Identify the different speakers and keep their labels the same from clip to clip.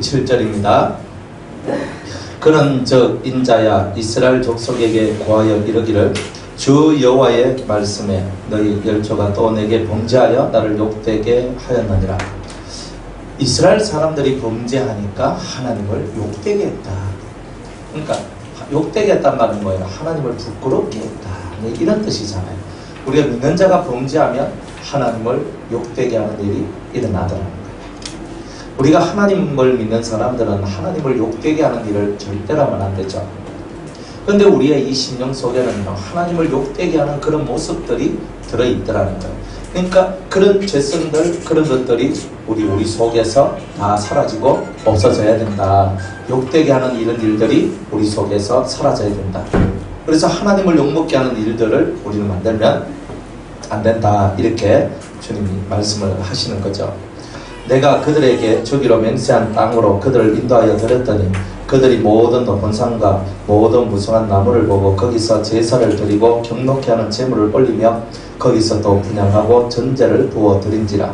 Speaker 1: 7절입니다. 그는 저 인자야 이스라엘 족속에게 고하여 이르기를 주 여호와의 말씀에 너희 열조가 또 내게 범죄하여 나를 욕되게 하였느니라. 이스라엘 사람들이 범죄하니까 하나님을 욕되게 했다. 그러니까 욕되게 했단 말은 뭐예요? 하나님을 부끄럽게 했다. 이런 뜻이잖아요. 우리가 믿는 자가 범죄하면 하나님을 욕되게 하는 일이 일어나더라는 거예요. 우리가 하나님을 믿는 사람들은 하나님을 욕되게 하는 일을 절대로 하면 안 되죠. 그런데 우리의 이 심령 속에는 하나님을 욕되게 하는 그런 모습들이 들어있더라는 거예요. 그러니까 그런 죄성들, 그런 것들이 우리 속에서 다 사라지고 없어져야 된다. 욕되게 하는 이런 일들이 우리 속에서 사라져야 된다. 그래서 하나님을 욕먹게 하는 일들을 우리는 만들면 안 된다. 이렇게 주님이 말씀을 하시는 거죠. 내가 그들에게 주기로 맹세한 땅으로 그들을 인도하여 드렸더니 그들이 모든 높은 산과 모든 무성한 나무를 보고 거기서 제사를 드리고 경록케 하는 제물을 올리며 거기서 또 분향하고 전제를 부어 드린지라.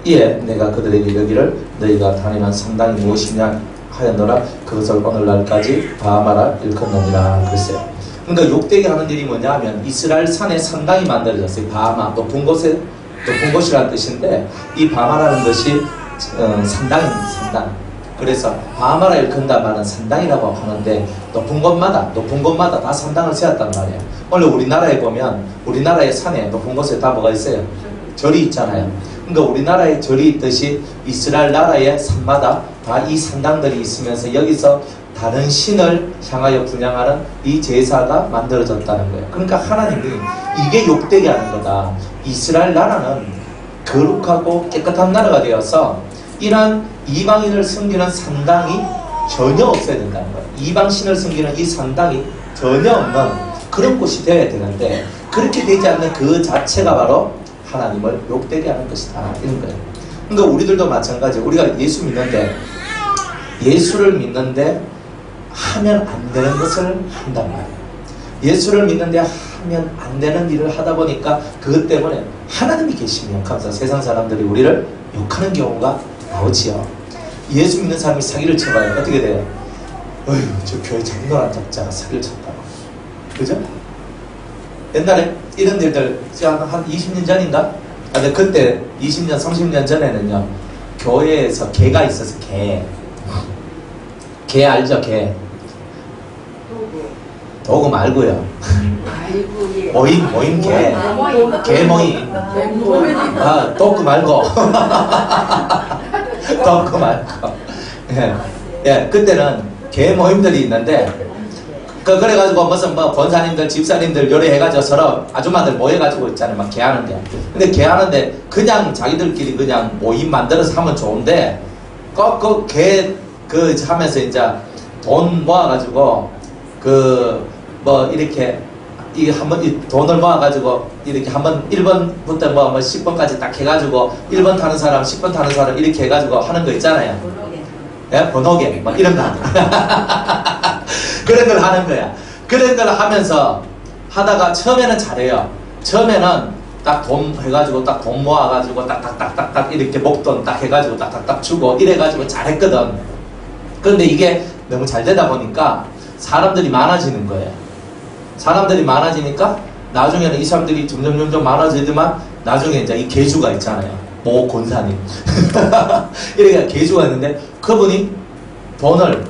Speaker 1: 이에 내가 그들에게 이르기를 너희가 다니는 산당이 무엇이냐 하였노라. 그것을 오늘날까지 바마라 일컫느니라. 그랬어요. 그러니까 욕되게 하는 일이 뭐냐 하면 이스라엘 산에 산당이 만들어졌어요. 바마, 높은 곳에 높은 곳이라는 뜻인데 이 바마라는 것이 산당입니다. 산당. 그래서 바마라 일컨다 말은 산당이라고 하는데 높은 곳마다 다 산당을 세웠단 말이에요. 원래 우리나라에 보면 우리나라의 산에 높은 곳에 다 뭐가 있어요? 절이 있잖아요. 그러니까 우리나라에 절이 있듯이 이스라엘 나라의 산마다 다 이 산당들이 있으면서 여기서 다른 신을 향하여 분향하는 이 제사가 만들어졌다는 거예요. 그러니까 하나님이 이게 욕되게 하는 거다. 이스라엘 나라는 거룩하고 깨끗한 나라가 되어서 이러한 이방인을 섬기는 산당이 전혀 없어야 된다는 거예요. 이방신을 섬기는 이 산당이 전혀 없는 그런 곳이 되어야 되는데 그렇게 되지 않는 그 자체가 바로 하나님을 욕되게 하는 것이다. 이런 거예요. 그러니까 우리들도 마찬가지. 우리가 예수를 믿는데 하면 안 되는 것을 한단 말이에요. 예수를 믿는데 하면 안 되는 일을 하다 보니까 그것 때문에 하나님이 계시면 감사 세상 사람들이 우리를 욕하는 경우가 나오지요. 예수 믿는 사람이 사기를 쳐봐요. 어떻게 돼요? 어휴, 저 교회 장로란 작자가 사기를 쳤다고. 그죠? 옛날에 이런 일들 한 20년 전인가? 근데 그때 20년, 30년 전에는요 교회에서 개가 있어서 개 알죠? 개. 도구 말고요. 모임 개. 개 모임. 아, 도구 말고. 도구 말고. 예, 그때는 개 모임들이 있는데, 그래가지고 무슨 권사님들, 집사님들 요래해가지고 서로 아줌마들 모여가지고 있잖아요. 막 개 하는데. 근데 개 하는데 그냥 자기들끼리 그냥 모임 만들어서 하면 좋은데, 꼭 개, 하면서 이제 돈 모아가지고, 이렇게, 돈을 모아가지고, 이렇게 한번 1번부터 10번까지 딱 해가지고, 1번 타는 사람, 10번 타는 사람, 이렇게 해가지고 하는 거 있잖아요. 예? 번호개. 막 이런 거. 그런 걸 하는 거야. 그런 걸 하면서 하다가 처음에는 잘해요. 처음에는 딱 돈 해가지고, 딱 돈 모아가지고, 딱딱딱딱딱 이렇게 목돈 딱 해가지고, 딱딱딱 주고, 이래가지고 잘했거든. 그런데 이게 너무 잘 되다 보니까 사람들이 많아지는 거예요. 사람들이 많아지니까 나중에는 이 사람들이 점점 많아지더만 나중에 이제 이 개주가 있잖아요. 모 권사님. 이렇게 개주가 있는데 그분이 돈을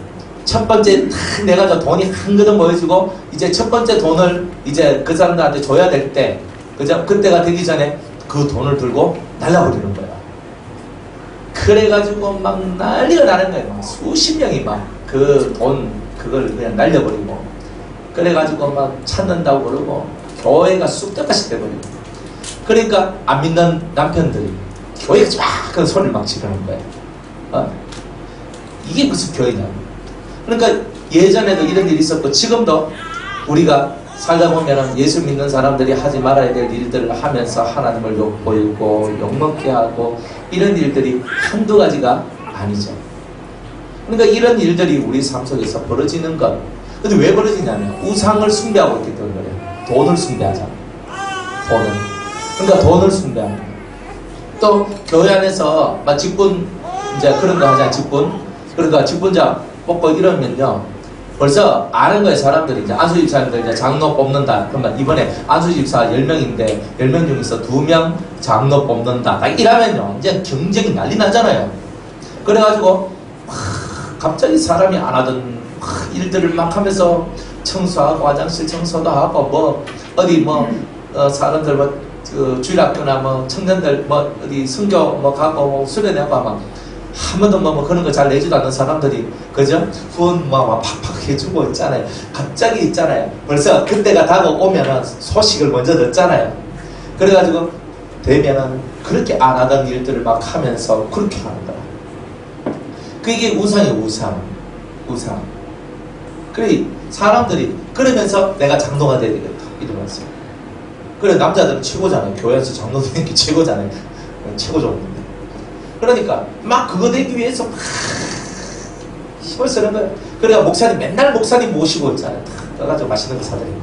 Speaker 1: 첫 번째 탁 내가지고 돈이 한그릇 모여지고 이제 첫 번째 돈을 이제 그 사람들한테 줘야 될 때 그죠? 그때가 되기 전에 그 돈을 들고 날라버리는 거예요. 그래가지고 막 난리가 나는 거예요. 막 수십 명이 막 그 돈 그걸 그냥 날려버리고 그래가지고 막 찾는다고 그러고 교회가 쑥대밭이 돼버리고 그러니까 안 믿는 남편들이 교회에서 막 그 소리를 막 지르는 거예요. 이게 무슨 교회냐고. 그러니까 예전에도 이런 일이 있었고 지금도 우리가 살다 보면은 예수 믿는 사람들이 하지 말아야 될 일들을 하면서 하나님을 욕보이고 욕먹게 하고 이런 일들이 한두 가지가 아니죠. 그러니까 이런 일들이 우리 삶 속에서 벌어지는 것. 근데 왜 벌어지냐면 우상을 숭배하고 있기 때문에 그래요. 돈을 숭배하잖아. 그러니까 돈을 숭배하는 거예요. 또 교회 안에서 막 직분 이제 그런 거 하자, 직분. 그러니까 직분자 뽑고 이러면요. 벌써 아는 거예요, 사람들이. 이제 안수집사님들 이제 장로 뽑는다. 그러면 이번에 안수집사 10명인데 10명 중에서 2명 장로 뽑는다. 딱 이러면요. 이제 경쟁이 난리 나잖아요. 그래가지고 갑자기 사람이 안 하던 일들을 막 하면서 청소하고 화장실 청소도 하고 뭐 어디 뭐 사람들 뭐 주일학교나 뭐 청년들 뭐 어디 선교 뭐 가고 뭐 수련회하고 막 한 번도 뭐 그런 거 잘 내지도 않는 사람들이 그죠? 후원 막 팍팍 해주고 있잖아요. 갑자기 있잖아요. 벌써 그때가 다가오면은 소식을 먼저 듣잖아요. 그래가지고 되면은 그렇게 안 하던 일들을 막 하면서 그렇게 하는 거야. 그게 우상이에요. 우상. 그래 사람들이 그러면서 내가 장로가 돼야 되겠다 이러면서. 그래 남자들은 최고잖아요. 교회에서 장로 되는 게 최고잖아요. 최고 좋은 건데. 그러니까 막 그거 되기 위해서 막 힘을 쓰는 거예요. 그래가 목사님 맨날 목사님 모시고 있잖아요. 탁 떠가지고 맛있는 거 사드리고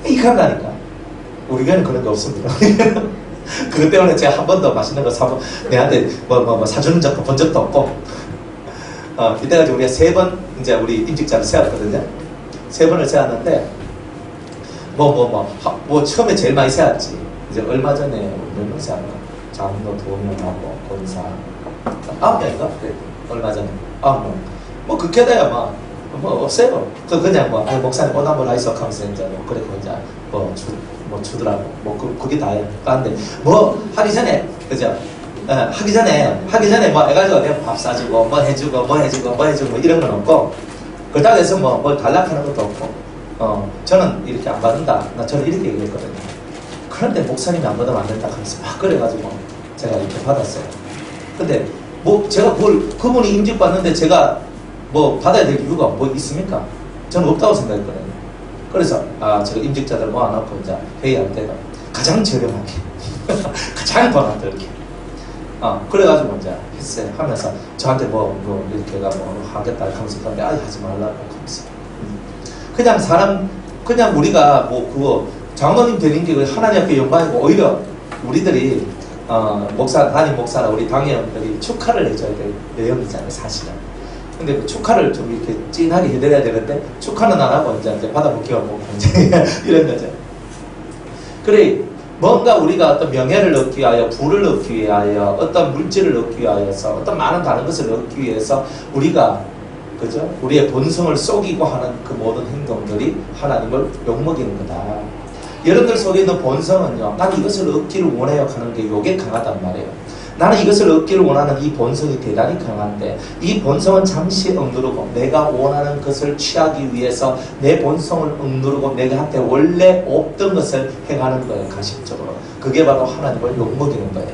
Speaker 1: 이렇게 한다니까. 우리 교회는 그런 게 없습니다. 그것 때문에 제가 한 번도 맛있는 거 사고 내한테 뭐 사주는 적 본 적도 없고 이때까지 우리가 3번 이제 우리 임직자를 세웠거든요. 3번을 세웠는데 뭐 처음에 제일 많이 세웠지. 이제 얼마 전에 몇 명 세웠나? 장로 2명하고 권사 9명인가? 그래. 얼마 전에 9명. 뭐 그렇게 돼야 뭐 없어요. 그냥 목사님 오나물 라이석 하면서 이제 뭐 그래 이제 뭐 주더라고. 그게 다예요. 그런데 뭐 하기 전에 그죠? 하기 전에 뭐 해가지고 내가 밥 사주고 뭐 해주고 이런 건 없고 그렇다고 해서 뭘 달라하는 것도 없고 저는 이렇게 안 받는다. 저는 이렇게 얘기했거든요. 그런데 목사님이 안 받으면 안 된다 하면서 막 그래가지고 제가 이렇게 받았어요. 근데 뭐 제가 그분이 임직받는데 제가 뭐 받아야 될 이유가 뭐 있습니까? 저는 없다고 생각했거든요. 그래서 제가 임직자들 모아놓고 이제 회의할 때가 가장 저렴하게 가장 돈 안 들게 그래가지고 이제 했어요. 하면서 저한테 이렇게가 하겠다 하면서 근데 하지 말라고 하면서 그냥 우리가 그거 장로님 되는 게 하나님 앞에 영광이고 오히려 우리들이 담임 목사나 우리 당회원들이 축하를 해줘야 될 내용이잖아요, 사실은. 근데 그 축하를 좀 이렇게 찐하게 해드려야 되는데 축하는 안 하고 이제 받아볼게요, 이런 거죠. 그래 뭔가 우리가 어떤 명예를 얻기 위하여, 부를 얻기 위하여, 어떤 물질을 얻기 위하여서, 어떤 많은 다른 것을 얻기 위해서 우리가 그죠? 우리의 본성을 속이고 하는 그 모든 행동들이 하나님을 욕먹이는 거다. 여러분들 속에 있는 본성은요, 나는 이것을 얻기를 원해요 하는 게 요게 강하단 말이에요. 나는 이것을 얻기를 원하는 이 본성이 대단히 강한데 이 본성은 잠시 억누르고 내가 원하는 것을 취하기 위해서 내 본성을 억누르고 내가한테 원래 없던 것을 행하는 거예요. 가식적으로. 그게 바로 하나님을 욕먹이는 거예요.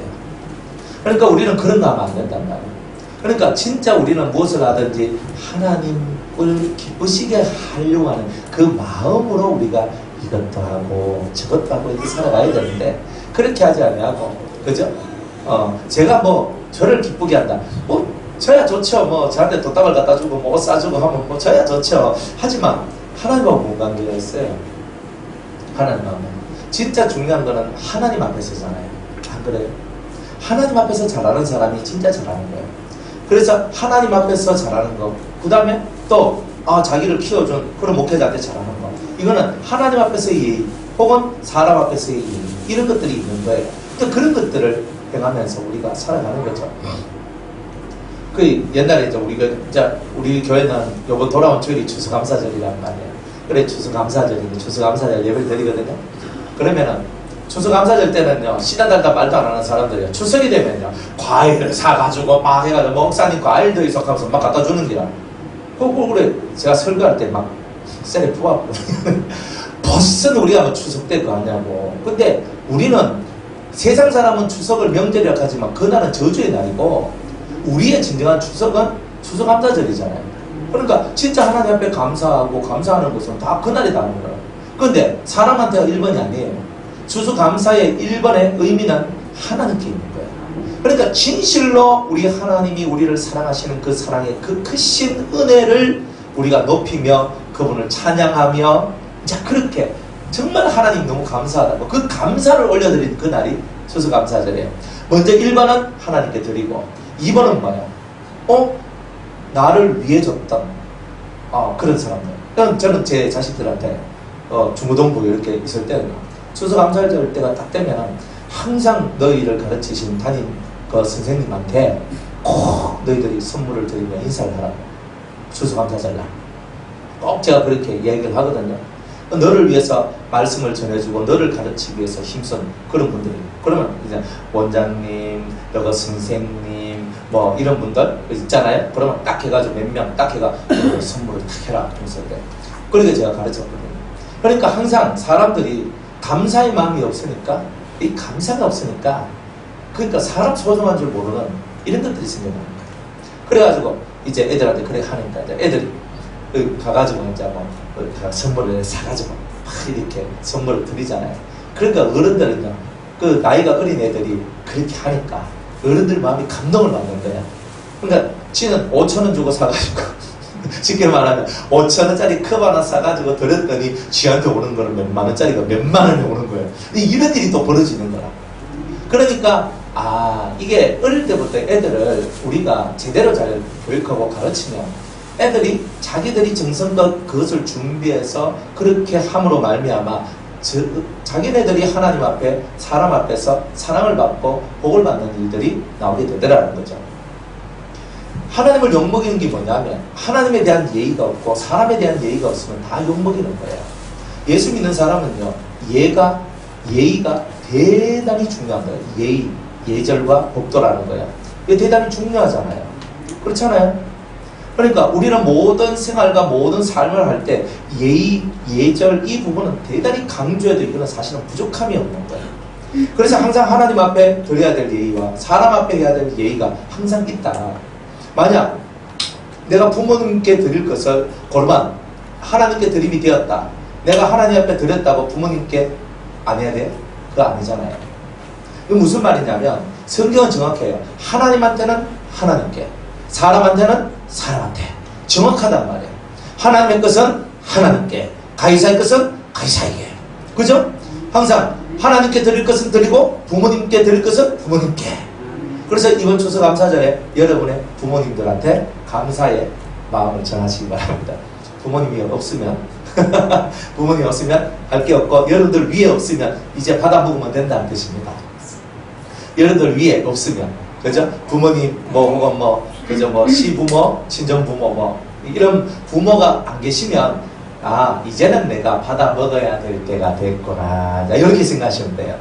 Speaker 1: 그러니까 우리는 그런 거 하면 안 된단 말이에요. 그러니까 진짜 우리는 무엇을 하든지 하나님을 기쁘시게 하려고 하는 그 마음으로 우리가 이것도 하고 저것도 하고 이렇게 살아가야 되는데 그렇게 하지 않냐고. 그죠? 제가 저를 기쁘게 한다. 저야 좋죠. 저한테 돗담을 갖다 주고 옷 싸주고 하면 저야 좋죠. 하지만 하나님하고 뭔 관계가 있어요? 하나님하고. 진짜 중요한 거는 하나님 앞에서잖아요. 안 그래요? 하나님 앞에서 잘하는 사람이 진짜 잘하는 거예요. 그래서 하나님 앞에서 잘하는 거. 그 다음에 또 자기를 키워준 그런 목회자한테 잘하는 거. 이거는 하나님 앞에서의 예의 혹은 사람 앞에서의 예의 이런 것들이 있는 거예요. 또 그런 것들을 행하면서 우리가 살아가는 거죠. 옛날에 우리 교회는 요번 돌아온 주일이 추수감사절이란 말이에요. 그래 추수감사절인데 추수감사절 예배를 드리거든요. 그러면은 추수감사절 때는요, 시다달다 말도 안 하는 사람들이요, 추석이 되면요 과일을 사가지고 막 해가지고 목사님 과일도 있어가면서 막 갖다 주는 기라. 그래 제가 설교할 때 막 셀에 부었고 벌써 우리가 추석 때 그거 하냐고. 근데 우리는 세상 사람은 추석을 명절이라고 하지만 그날은 저주의 날이고 우리의 진정한 추석은 추수감사절이잖아요. 그러니까 진짜 하나님 앞에 감사하고 감사하는 것은 다 그날이 다른 거예요. 그런데 사람한테가 1번이 아니에요. 추수감사의 1번의 의미는 하나님께 있는 거예요. 그러니까 진실로 우리 하나님이 우리를 사랑하시는 그 사랑의 그 크신 은혜를 우리가 높이며 그분을 찬양하며 자 그렇게 정말 하나님 너무 감사하다고 그 감사를 올려드린 그날이 추수감사절이에요. 먼저 1번은 하나님께 드리고 2번은 뭐야? 나를 위해 줬던 그런 사람들. 그럼 저는 제 자식들한테 중고등부 이렇게 있을 때는 추수감사절 때가 딱 되면 항상 너희를 가르치신 담임 그 선생님한테 꼭 너희들이 선물을 드리면 인사를 하라고. 추수감사절 날. 꼭 제가 그렇게 얘기를 하거든요. 너를 위해서 말씀을 전해주고 너를 가르치기 위해서 힘쓴 그런 분들이. 그러면 이제 원장님, 여기 선생님, 뭐 이런 분들 있잖아요. 그러면 딱 해가지고 몇 명 딱 해가 선물을 딱 해라. 그래서 그렇게 제가 가르쳤거든요. 그러니까 항상 사람들이 감사의 마음이 없으니까, 이 감사가 없으니까, 그러니까 사람 소중한 줄 모르는 이런 것들이 생겨나는 거예요. 그래가지고 이제 애들한테 그래 하니까 이제 애들이 가가지고 이제 뭐 선물을 사가지고 막 이렇게 선물을 드리잖아요. 그러니까 어른들은요, 그 나이가 어린 애들이 그렇게 하니까 어른들 마음이 감동을 받는 거야. 그러니까 지는 5,000원 주고 사가지고 쉽게 말하면 5,000원짜리 컵 하나 사가지고 드렸더니 지한테 오는 거는 몇만 원짜리가 몇만 원이 오는 거예요. 이런 일이 또 벌어지는 거라. 그러니까 이게 어릴 때부터 애들을 우리가 제대로 잘 교육하고 가르치면 애들이 자기들이 정성껏 그것을 준비해서 그렇게 함으로 말미암아 자기네들이 하나님 앞에 사람 앞에서 사랑을 받고 복을 받는 일들이 나오게 되더라는 거죠. 하나님을 욕먹이는 게 뭐냐면 하나님에 대한 예의가 없고 사람에 대한 예의가 없으면 다 욕먹이는 거예요. 예수 믿는 사람은요, 예의가 대단히 중요한 거예요. 예의, 예절과 법도라는 거예요. 이게 대단히 중요하잖아요. 그렇잖아요. 그러니까 우리는 모든 생활과 모든 삶을 할 때 예의, 예절 이 부분은 대단히 강조해도 이거는 사실은 부족함이 없는 거예요. 그래서 항상 하나님 앞에 드려야 될 예의와 사람 앞에 해야 될 예의가 항상 있다. 만약 내가 부모님께 드릴 것을 고르면 하나님께 드림이 되었다. 내가 하나님 앞에 드렸다고 부모님께 안 해야 돼? 그거 아니잖아요. 이게 무슨 말이냐면 성경은 정확해요. 하나님한테는 하나님께, 사람한테는 사람한테. 정확하단 말이에요. 하나님의 것은 하나님께, 가이사의 것은 가이사에게. 그죠? 항상 하나님께 드릴 것은 드리고 부모님께 드릴 것은 부모님께. 그래서 이번 추수감사절에 여러분의 부모님들한테 감사의 마음을 전하시기 바랍니다. 부모님이 없으면 부모님이 없으면 할 게 없고 여러분들 위에 없으면 이제 받아 먹으면 된다는 뜻입니다. 여러분들 위에 없으면, 그죠? 부모님 혹은 그죠? 시부모, 친정부모 이런 부모가 안 계시면 이제는 내가 받아 먹어야 될 때가 됐구나. 이렇게 생각하시면 돼요.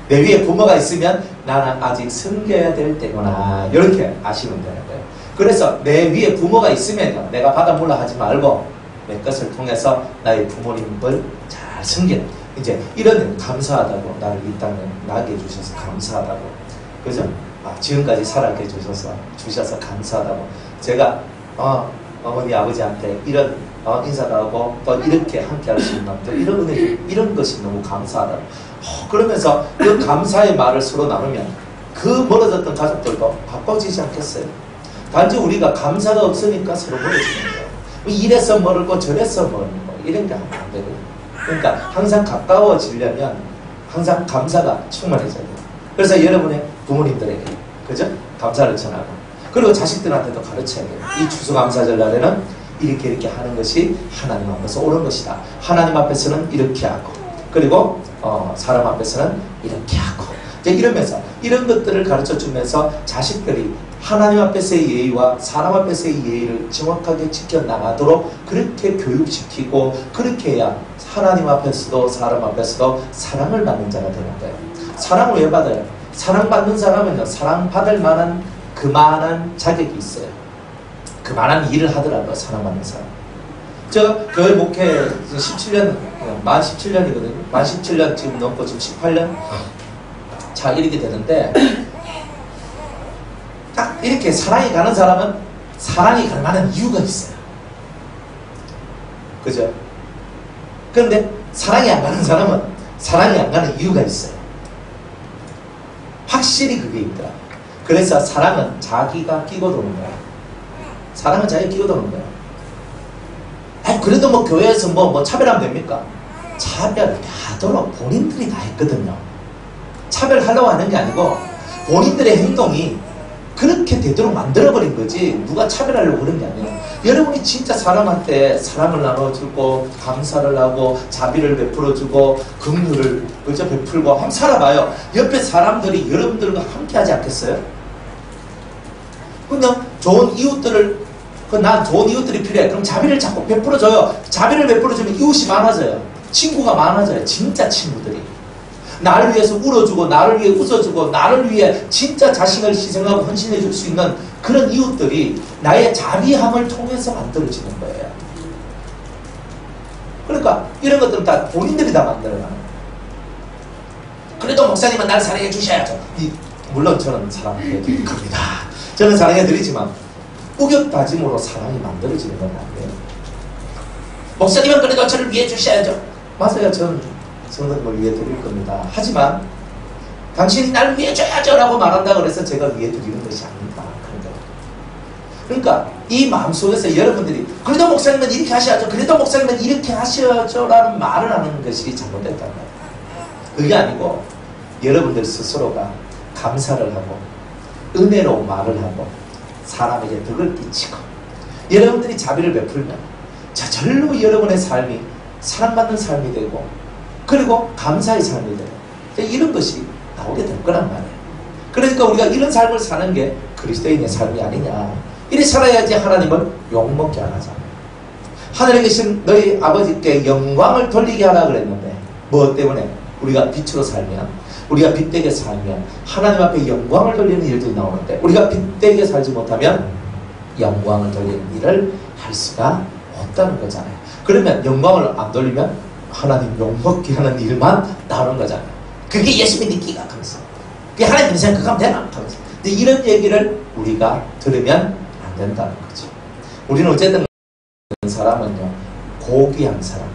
Speaker 1: 내 위에 부모가 있으면 나는 아직 섬겨야 될 때구나. 이렇게 아시면 되는 거예요. 그래서 내 위에 부모가 있으면 내가 받아 먹으려 하지 말고 내 것을 통해서 나의 부모님을 잘 섬기는, 이제 이런 감사하다고, 나를 이 땅에 나게 해주셔서 감사하다고, 그죠? 지금까지 살아게 주셔서 감사하다고. 제가 어머니 아버지한테 이런 인사도 하고 또 이렇게 함께 할 수 있는 또 이런 은혜, 이런 것이 너무 감사하다고. 그러면서 그 감사의 말을 서로 나누면 그 멀어졌던 가족들도 가까워지지 않겠어요? 단지 우리가 감사가 없으니까 서로 멀어지는 거예요. 이래서 멀고 저래서 멀고 이런 게 하면 안 되거든요. 그러니까 항상 가까워지려면 항상 감사가 충만해져야 돼요. 그래서 여러분의 부모님들에게, 그죠? 감사를 전하고, 그리고 자식들한테도 가르쳐야 돼요. 이 추수감사절 날에는 이렇게 하는 것이 하나님 앞에서 옳은 것이다. 하나님 앞에서는 이렇게 하고, 그리고 사람 앞에서는 이렇게 하고, 이제 이러면서 이런 것들을 가르쳐주면서 자식들이 하나님 앞에서의 예의와 사람 앞에서의 예의를 정확하게 지켜나가도록 그렇게 교육시키고, 그렇게 해야 하나님 앞에서도 사람 앞에서도 사랑을 받는 자가 되는 거예요. 사랑을 왜 받아요? 사랑받는 사람은요, 사랑받을 만한 그만한 자격이 있어요. 그만한 일을 하더라고요, 사랑받는 사람. 저 교회 목회 17년, 만 17년이거든요. 만 17년 지금 넘고 지금 18년 차 이렇게 되는데, 딱 이렇게 사랑이 가는 사람은 사랑이 갈 만한 이유가 있어요. 그죠? 그런데 사랑이 안 가는 사람은 사랑이 안 가는 이유가 있어요. 확실히 그게 있더라. 그래서 사랑은 자기가 끼고 도는 거야. 사랑은 자기가 끼고 도는 거야. 그래도 교회에서 차별하면 됩니까? 차별하도록 본인들이 다 했거든요. 차별하려고 하는 게 아니고 본인들의 행동이 그렇게 되도록 만들어버린 거지 누가 차별하려고 그런 게 아니에요. 여러분이 진짜 사람한테 사랑을 나눠주고 감사를 하고 자비를 베풀어주고 긍휼을 그저 베풀고 한번 살아봐요. 옆에 사람들이 여러분들과 함께 하지 않겠어요? 그냥 좋은 이웃들을 난 좋은 이웃들이 필요해. 그럼 자비를 자꾸 베풀어줘요. 자비를 베풀어주면 이웃이 많아져요. 친구가 많아져요. 진짜 친구들이. 나를 위해서 울어주고 나를 위해 웃어주고 나를 위해 진짜 자신을 희생하고 헌신해 줄 수 있는 그런 이웃들이 나의 자비함을 통해서 만들어지는 거예요. 그러니까 이런 것들은 다 본인들이 다 만들어가는 거예요. 그래도 목사님은 날 사랑해 주셔야죠. 물론 저는 사랑해 드릴 겁니다. 저는 사랑해 드리지만 우격다짐으로 사랑이 만들어지는 건 아니에요. 목사님은 그래도 저를 위해 주셔야죠. 맞아요. 저는 성도님을 위해 드릴 겁니다. 하지만 당신이 날 위해 줘야죠 라고 말한다 그래서 제가 위해 드리는 것이 아닙니다. 그러니까 이 마음속에서 여러분들이 그래도 목사님은 이렇게 하셔야죠. 그래도 목사님은 이렇게 하셔야죠 라는 말을 하는 것이 잘못됐다는 거예요. 그게 아니고 여러분들 스스로가 감사를 하고 은혜로운 말을 하고 사람에게 덕을 끼치고 여러분들이 자비를 베풀면 저절로 여러분의 삶이 사랑받는 삶이 되고 그리고 감사의 삶이 돼요. 이런 것이 나오게 될 거란 말이에요. 그러니까 우리가 이런 삶을 사는 게 그리스도인의 삶이 아니냐. 이렇게 살아야지 하나님을 욕먹게 안 하잖아요. 하늘에 계신 너희 아버지께 영광을 돌리게 하라 그랬는데 뭐 때문에? 우리가 빛으로 살면 우리가 빛되게 살면 하나님 앞에 영광을 돌리는 일들이 나오는데 우리가 빛되게 살지 못하면 영광을 돌리는 일을 할 수가 없다는 거잖아요. 그러면 영광을 안 돌리면 하나님 욕먹게 하는 일만 나오는 거잖아요. 그게 예수 믿는 기가 하면서 그게 하나님 인생 그거 하면 되나? 하면서 근데 이런 얘기를 우리가 들으면 안 된다는 거죠. 우리는 어쨌든 사람은요 고귀한 사람,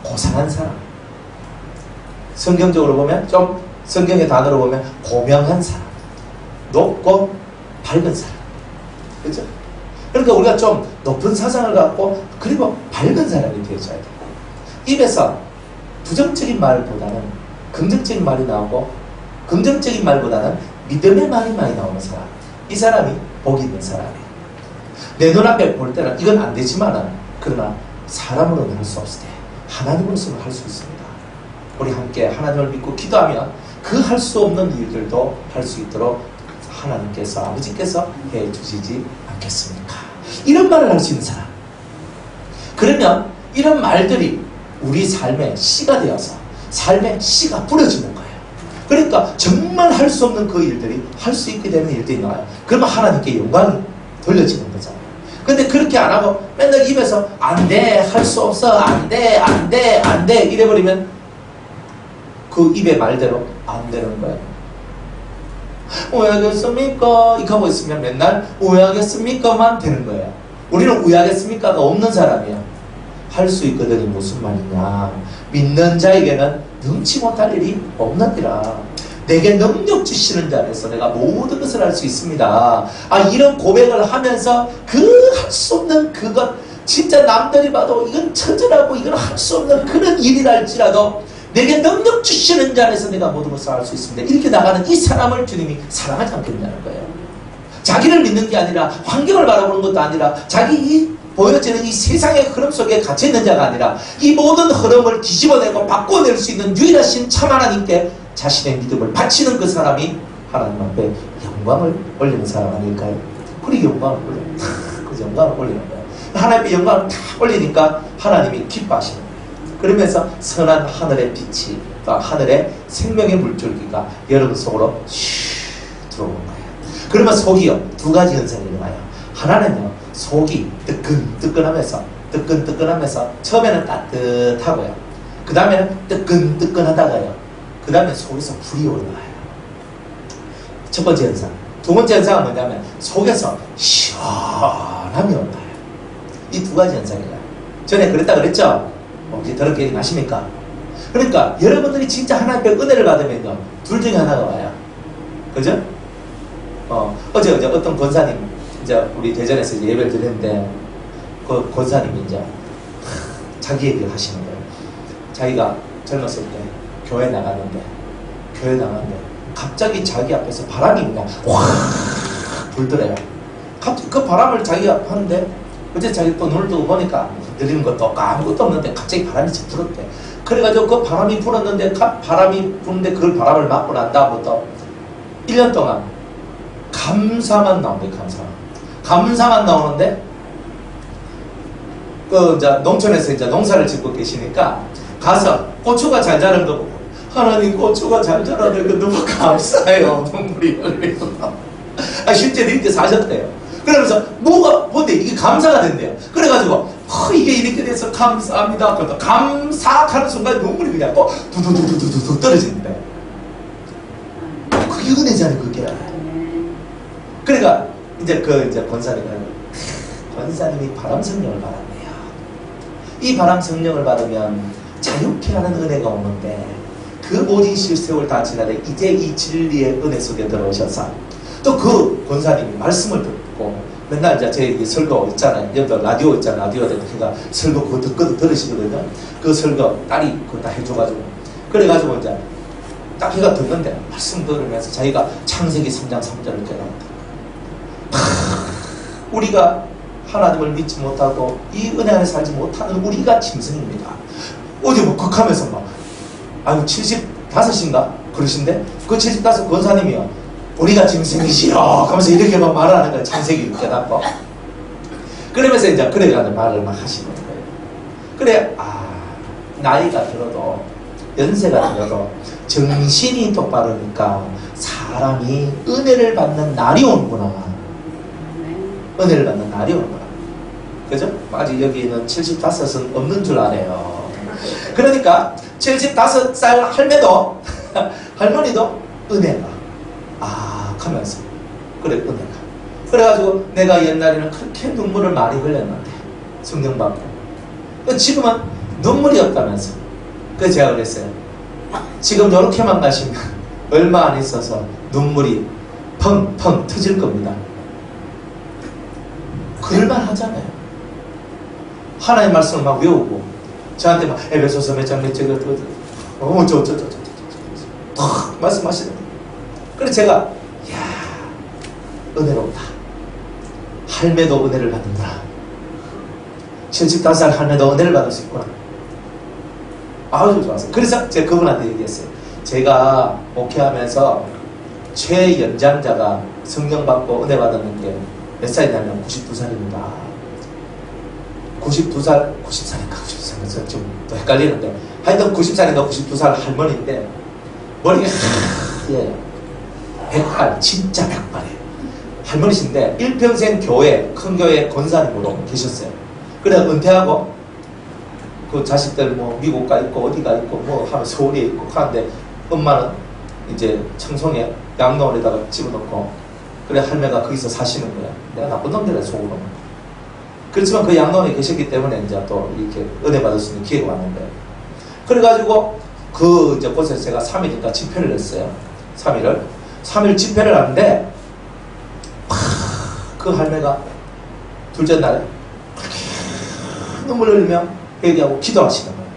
Speaker 1: 고상한 사람, 성경적으로 보면 좀 성경의 단어로 보면 고명한 사람, 높고 밝은 사람, 그렇죠? 그러니까 우리가 좀 높은 사상을 갖고 그리고 밝은 사람이 되어줘야 돼요. 입에서 부정적인 말보다는 긍정적인 말이 나오고 긍정적인 말보다는 믿음의 말이 많이 나오는 사람, 이 사람이 복 있는 사람이에요. 내 눈앞에 볼 때는 이건 안 되지만은 그러나 사람으로는 할 수 없을 때 하나님으로서는 할 수 있습니다. 우리 함께 하나님을 믿고 기도하면 그 할 수 없는 일들도 할 수 있도록 하나님께서 아버지께서 해주시지 않겠습니까? 이런 말을 할 수 있는 사람. 그러면 이런 말들이 우리 삶의 씨가 되어서 삶의 씨가 뿌려지는 거예요. 그러니까 정말 할 수 없는 그 일들이 할 수 있게 되는 일들이 나와요. 그러면 하나님께 영광이 돌려지는 거잖아요. 근데 그렇게 안 하고 맨날 입에서 안 돼, 할 수 없어, 안 돼, 안 돼, 안 돼 이래버리면 그 입의 말대로 안 되는 거예요. 왜 하겠습니까? 이렇게 하고 있으면 맨날 왜 하겠습니까만 되는 거예요. 우리는 왜 하겠습니까가 없는 사람이에요. 할 수 있거든요. 무슨 말이냐. 믿는 자에게는 능치 못할 일이 없느니라. 내게 능력 주시는 자 안에서 내가 모든 것을 할 수 있습니다. 이런 고백을 하면서 그 할 수 없는 그것 진짜 남들이 봐도 이건 처절하고 이건 할 수 없는 그런 일이랄지라도 내게 능력 주시는 자 안에서 내가 모든 것을 할 수 있습니다. 이렇게 나가는 이 사람을 주님이 사랑하지 않겠냐는 거예요. 자기를 믿는 게 아니라 환경을 바라보는 것도 아니라 자기 보여지는 이 세상의 흐름 속에 갇혀있는 자가 아니라 이 모든 흐름을 뒤집어내고 바꿔낼 수 있는 유일하신 참 하나님께 자신의 믿음을 바치는 그 사람이 하나님 앞에 영광을 올리는 사람 아닐까요? 그리고 영광을 올려요. 그 영광을 올리는 거예요. 하나님의 영광을 다 올리니까 하나님이 기뻐하시는 거예요. 그러면서 선한 하늘의 빛이 또 하늘의 생명의 물줄기가 여러분 속으로 슈 들어오는 거예요. 그러면 속이요 두 가지 현상이 일어나요. 하나는요 속이 뜨끈뜨끈하면서 처음에는 따뜻하고요. 그 다음에는 뜨끈뜨끈하다가요. 그 다음에 속에서 불이 올라와요. 첫 번째 현상. 두 번째 현상은 뭐냐면 속에서 시원함이 올라와요. 이 두 가지 현상이에요. 전에 그랬다 그랬죠? 혹시 들은 기억이 나십니까? 그러니까 여러분들이 진짜 하나님께 은혜를 받으면요 둘 중에 하나가 와요. 그죠? 어제 어떤 권사님 이제 우리 대전에서 이제 예배를 드렸는데 그 권사님이 이제 자기 얘기를 하시는 거예요. 자기가 젊었을 때 교회 나갔는데 갑자기 자기 앞에서 바람이 그냥 확 불더래요. 갑자기 그 바람을 자기가 하는데 어제 자기 또 눈을 뜨고 보니까 들리는 것도 없고 아무것도 없는데 갑자기 바람이 쳐 불었대. 그래가지고 그 바람이 불었는데 바람이 부는데 그 바람을 맞고 난 다음부터 1년 동안 감사만 나온대. 감사만 나오는데 그 이제 농촌에서 이제 농사를 짓고 계시니까 가서 고추가 잘 자란 거 보고 하나님 고추가 잘 자라는 거 너무 감사해요. 눈물이 흘리고. 실제로 이렇게 사셨대요. 그러면서 뭐가 뭔데 이게 감사가 된대요. 그래가지고 이게 이렇게 돼서 감사합니다. 그러다 감사하는 순간 눈물이 그냥 두두두두두두 떨어진대. 그게 은혜잖아요, 그게. 그러니까 이제 권사님이 바람 성령을 받았네요. 이 바람 성령을 받으면 자유케 하는 은혜가 오는데 그 모든 세월 다 지나되 이제 이 진리의 은혜 속에 들어오셔서 또 그 권사님이 말씀을 듣고 맨날 이제 제 설교 있잖아요. 여기 라디오 있잖아요. 라디오 그러니까 설교 그거 듣고 들으시거든요. 그 설교 딸이 그거 다 해줘가지고 그래가지고 이제 딱 해가 듣는데 말씀 들으면서 자기가 창세기 3장 3절을 깨닫다. 우리가 하나님을 믿지 못하고 이 은혜 안에 살지 못하는 우리가 짐승입니다. 어디 뭐 극하면서 막 아유 75인가 그러신데 그 75 권사님이요. 우리가 짐승이시여 하면서 이렇게 막 말을 하는 거예요. 창세기 깨닫고. 그러면서 이제 그래가지고 말을 막 하시는 거예요. 그래 나이가 들어도 연세가 들어도 정신이 똑바르니까 사람이 은혜를 받는 날이 오는구나. 은혜를 받는 날이 오는구나. 그죠? 아직 여기는 75은 없는 줄 아네요. 그러니까 75살 할매도 할머니도 은혜가 하면서 그래 은혜가 그래가지고 내가 옛날에는 그렇게 눈물을 많이 흘렸는데 성령 받고 지금은 눈물이 없다면서 그래서 제가 그랬어요. 지금 이렇게만 가시면 얼마 안 있어서 눈물이 펑펑 터질 겁니다. 그럴만 하잖아요. 하나님 말씀을 막 외우고 저한테 막 에베소서 몇 장 몇 장 말씀하시는 거예요. 그래서 제가 은혜롭다. 할매도 은혜를 받는구나. 75살 할매도 은혜를 받을 수 있구나. 아주 좋았어요. 그래서 제가 그분한테 얘기했어요. 제가 목회하면서 최연장자가 성령 받고 은혜 받았는 게 몇 살이냐면 92살입니다. 92살, 90살인가 90살인가 좀 또 헷갈리는데 하여튼 90살인가 92살 할머니인데 머리가 하얘요. 백발, 진짜 백발이에요. 할머니신데 일평생 교회, 큰 교회 권사님으로 계셨어요. 그래 은퇴하고 그 자식들 뭐 미국 가 있고 어디가 있고 뭐 하면 서울에 있고 하는데 엄마는 이제 청송에 양로원에다가 집어넣고 그래 할매가 거기서 사시는 거야. 내가 나쁜 놈들이야 속으로. 그렇지만 그 양로원에 계셨기 때문에 이제 또 이렇게 은혜 받을 수 있는 기회가 왔는데 그래가지고 그 이제 곳에서 제가 3일인가 집회를 했어요. 3일 집회를 하는데 그 할매가 둘째 날에 눈물 흘리며 회개하고 기도하시는 거예요.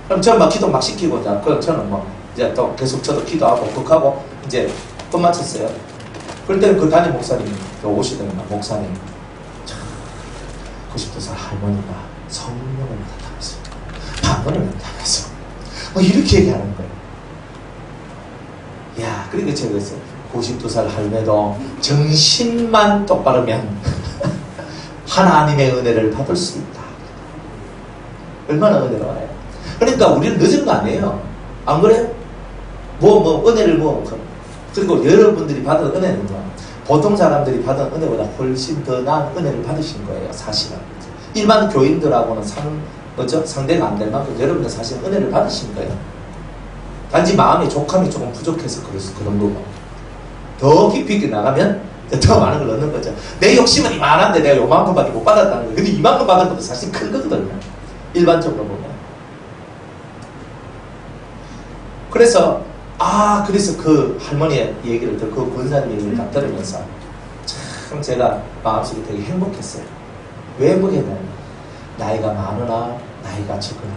Speaker 1: 그럼 저는 막 기도 막 시키고 그럼 저는 뭐 이제 또 계속 저도 기도하고 극하고 이제 끝마쳤어요. 그럴 때는 그 담임 목사님이 오시더니 목사님 90살 할머니가 성령을 받았다면서 방언을 받았다면서 뭐 이렇게 얘기하는 거예요. 야, 그러니까 제가 그랬어요. 92살 할매도 정신만 똑바르면 하나님의 은혜를 받을 수 있다. 얼마나 은혜로워요. 그러니까 우리는 늦은 거 아니에요. 안 그래요? 은혜를 그리고 여러분들이 받은 은혜는 보통 사람들이 받은 은혜보다 훨씬 더 나은 은혜를 받으신 거예요. 사실은 일반 교인들하고는 상대가 안 될 만큼 여러분들 사실 은혜를 받으신 거예요. 단지 마음의 족함이 조금 부족해서 그런 거고 더 깊이 있게 나가면 더 많은 걸 얻는 거죠. 내 욕심은 이만한데 내가 요만큼밖에 못 받았다는 거예요. 근데 이만큼 받은 것도 사실 큰 거거든요. 일반적으로 보면. 그래서 그 할머니의 얘기를 그 권사님 얘기를 딱 들으면서 참 제가 마음속에 되게 행복했어요. 왜 행복했냐면 나이가 많으나 나이가 적으나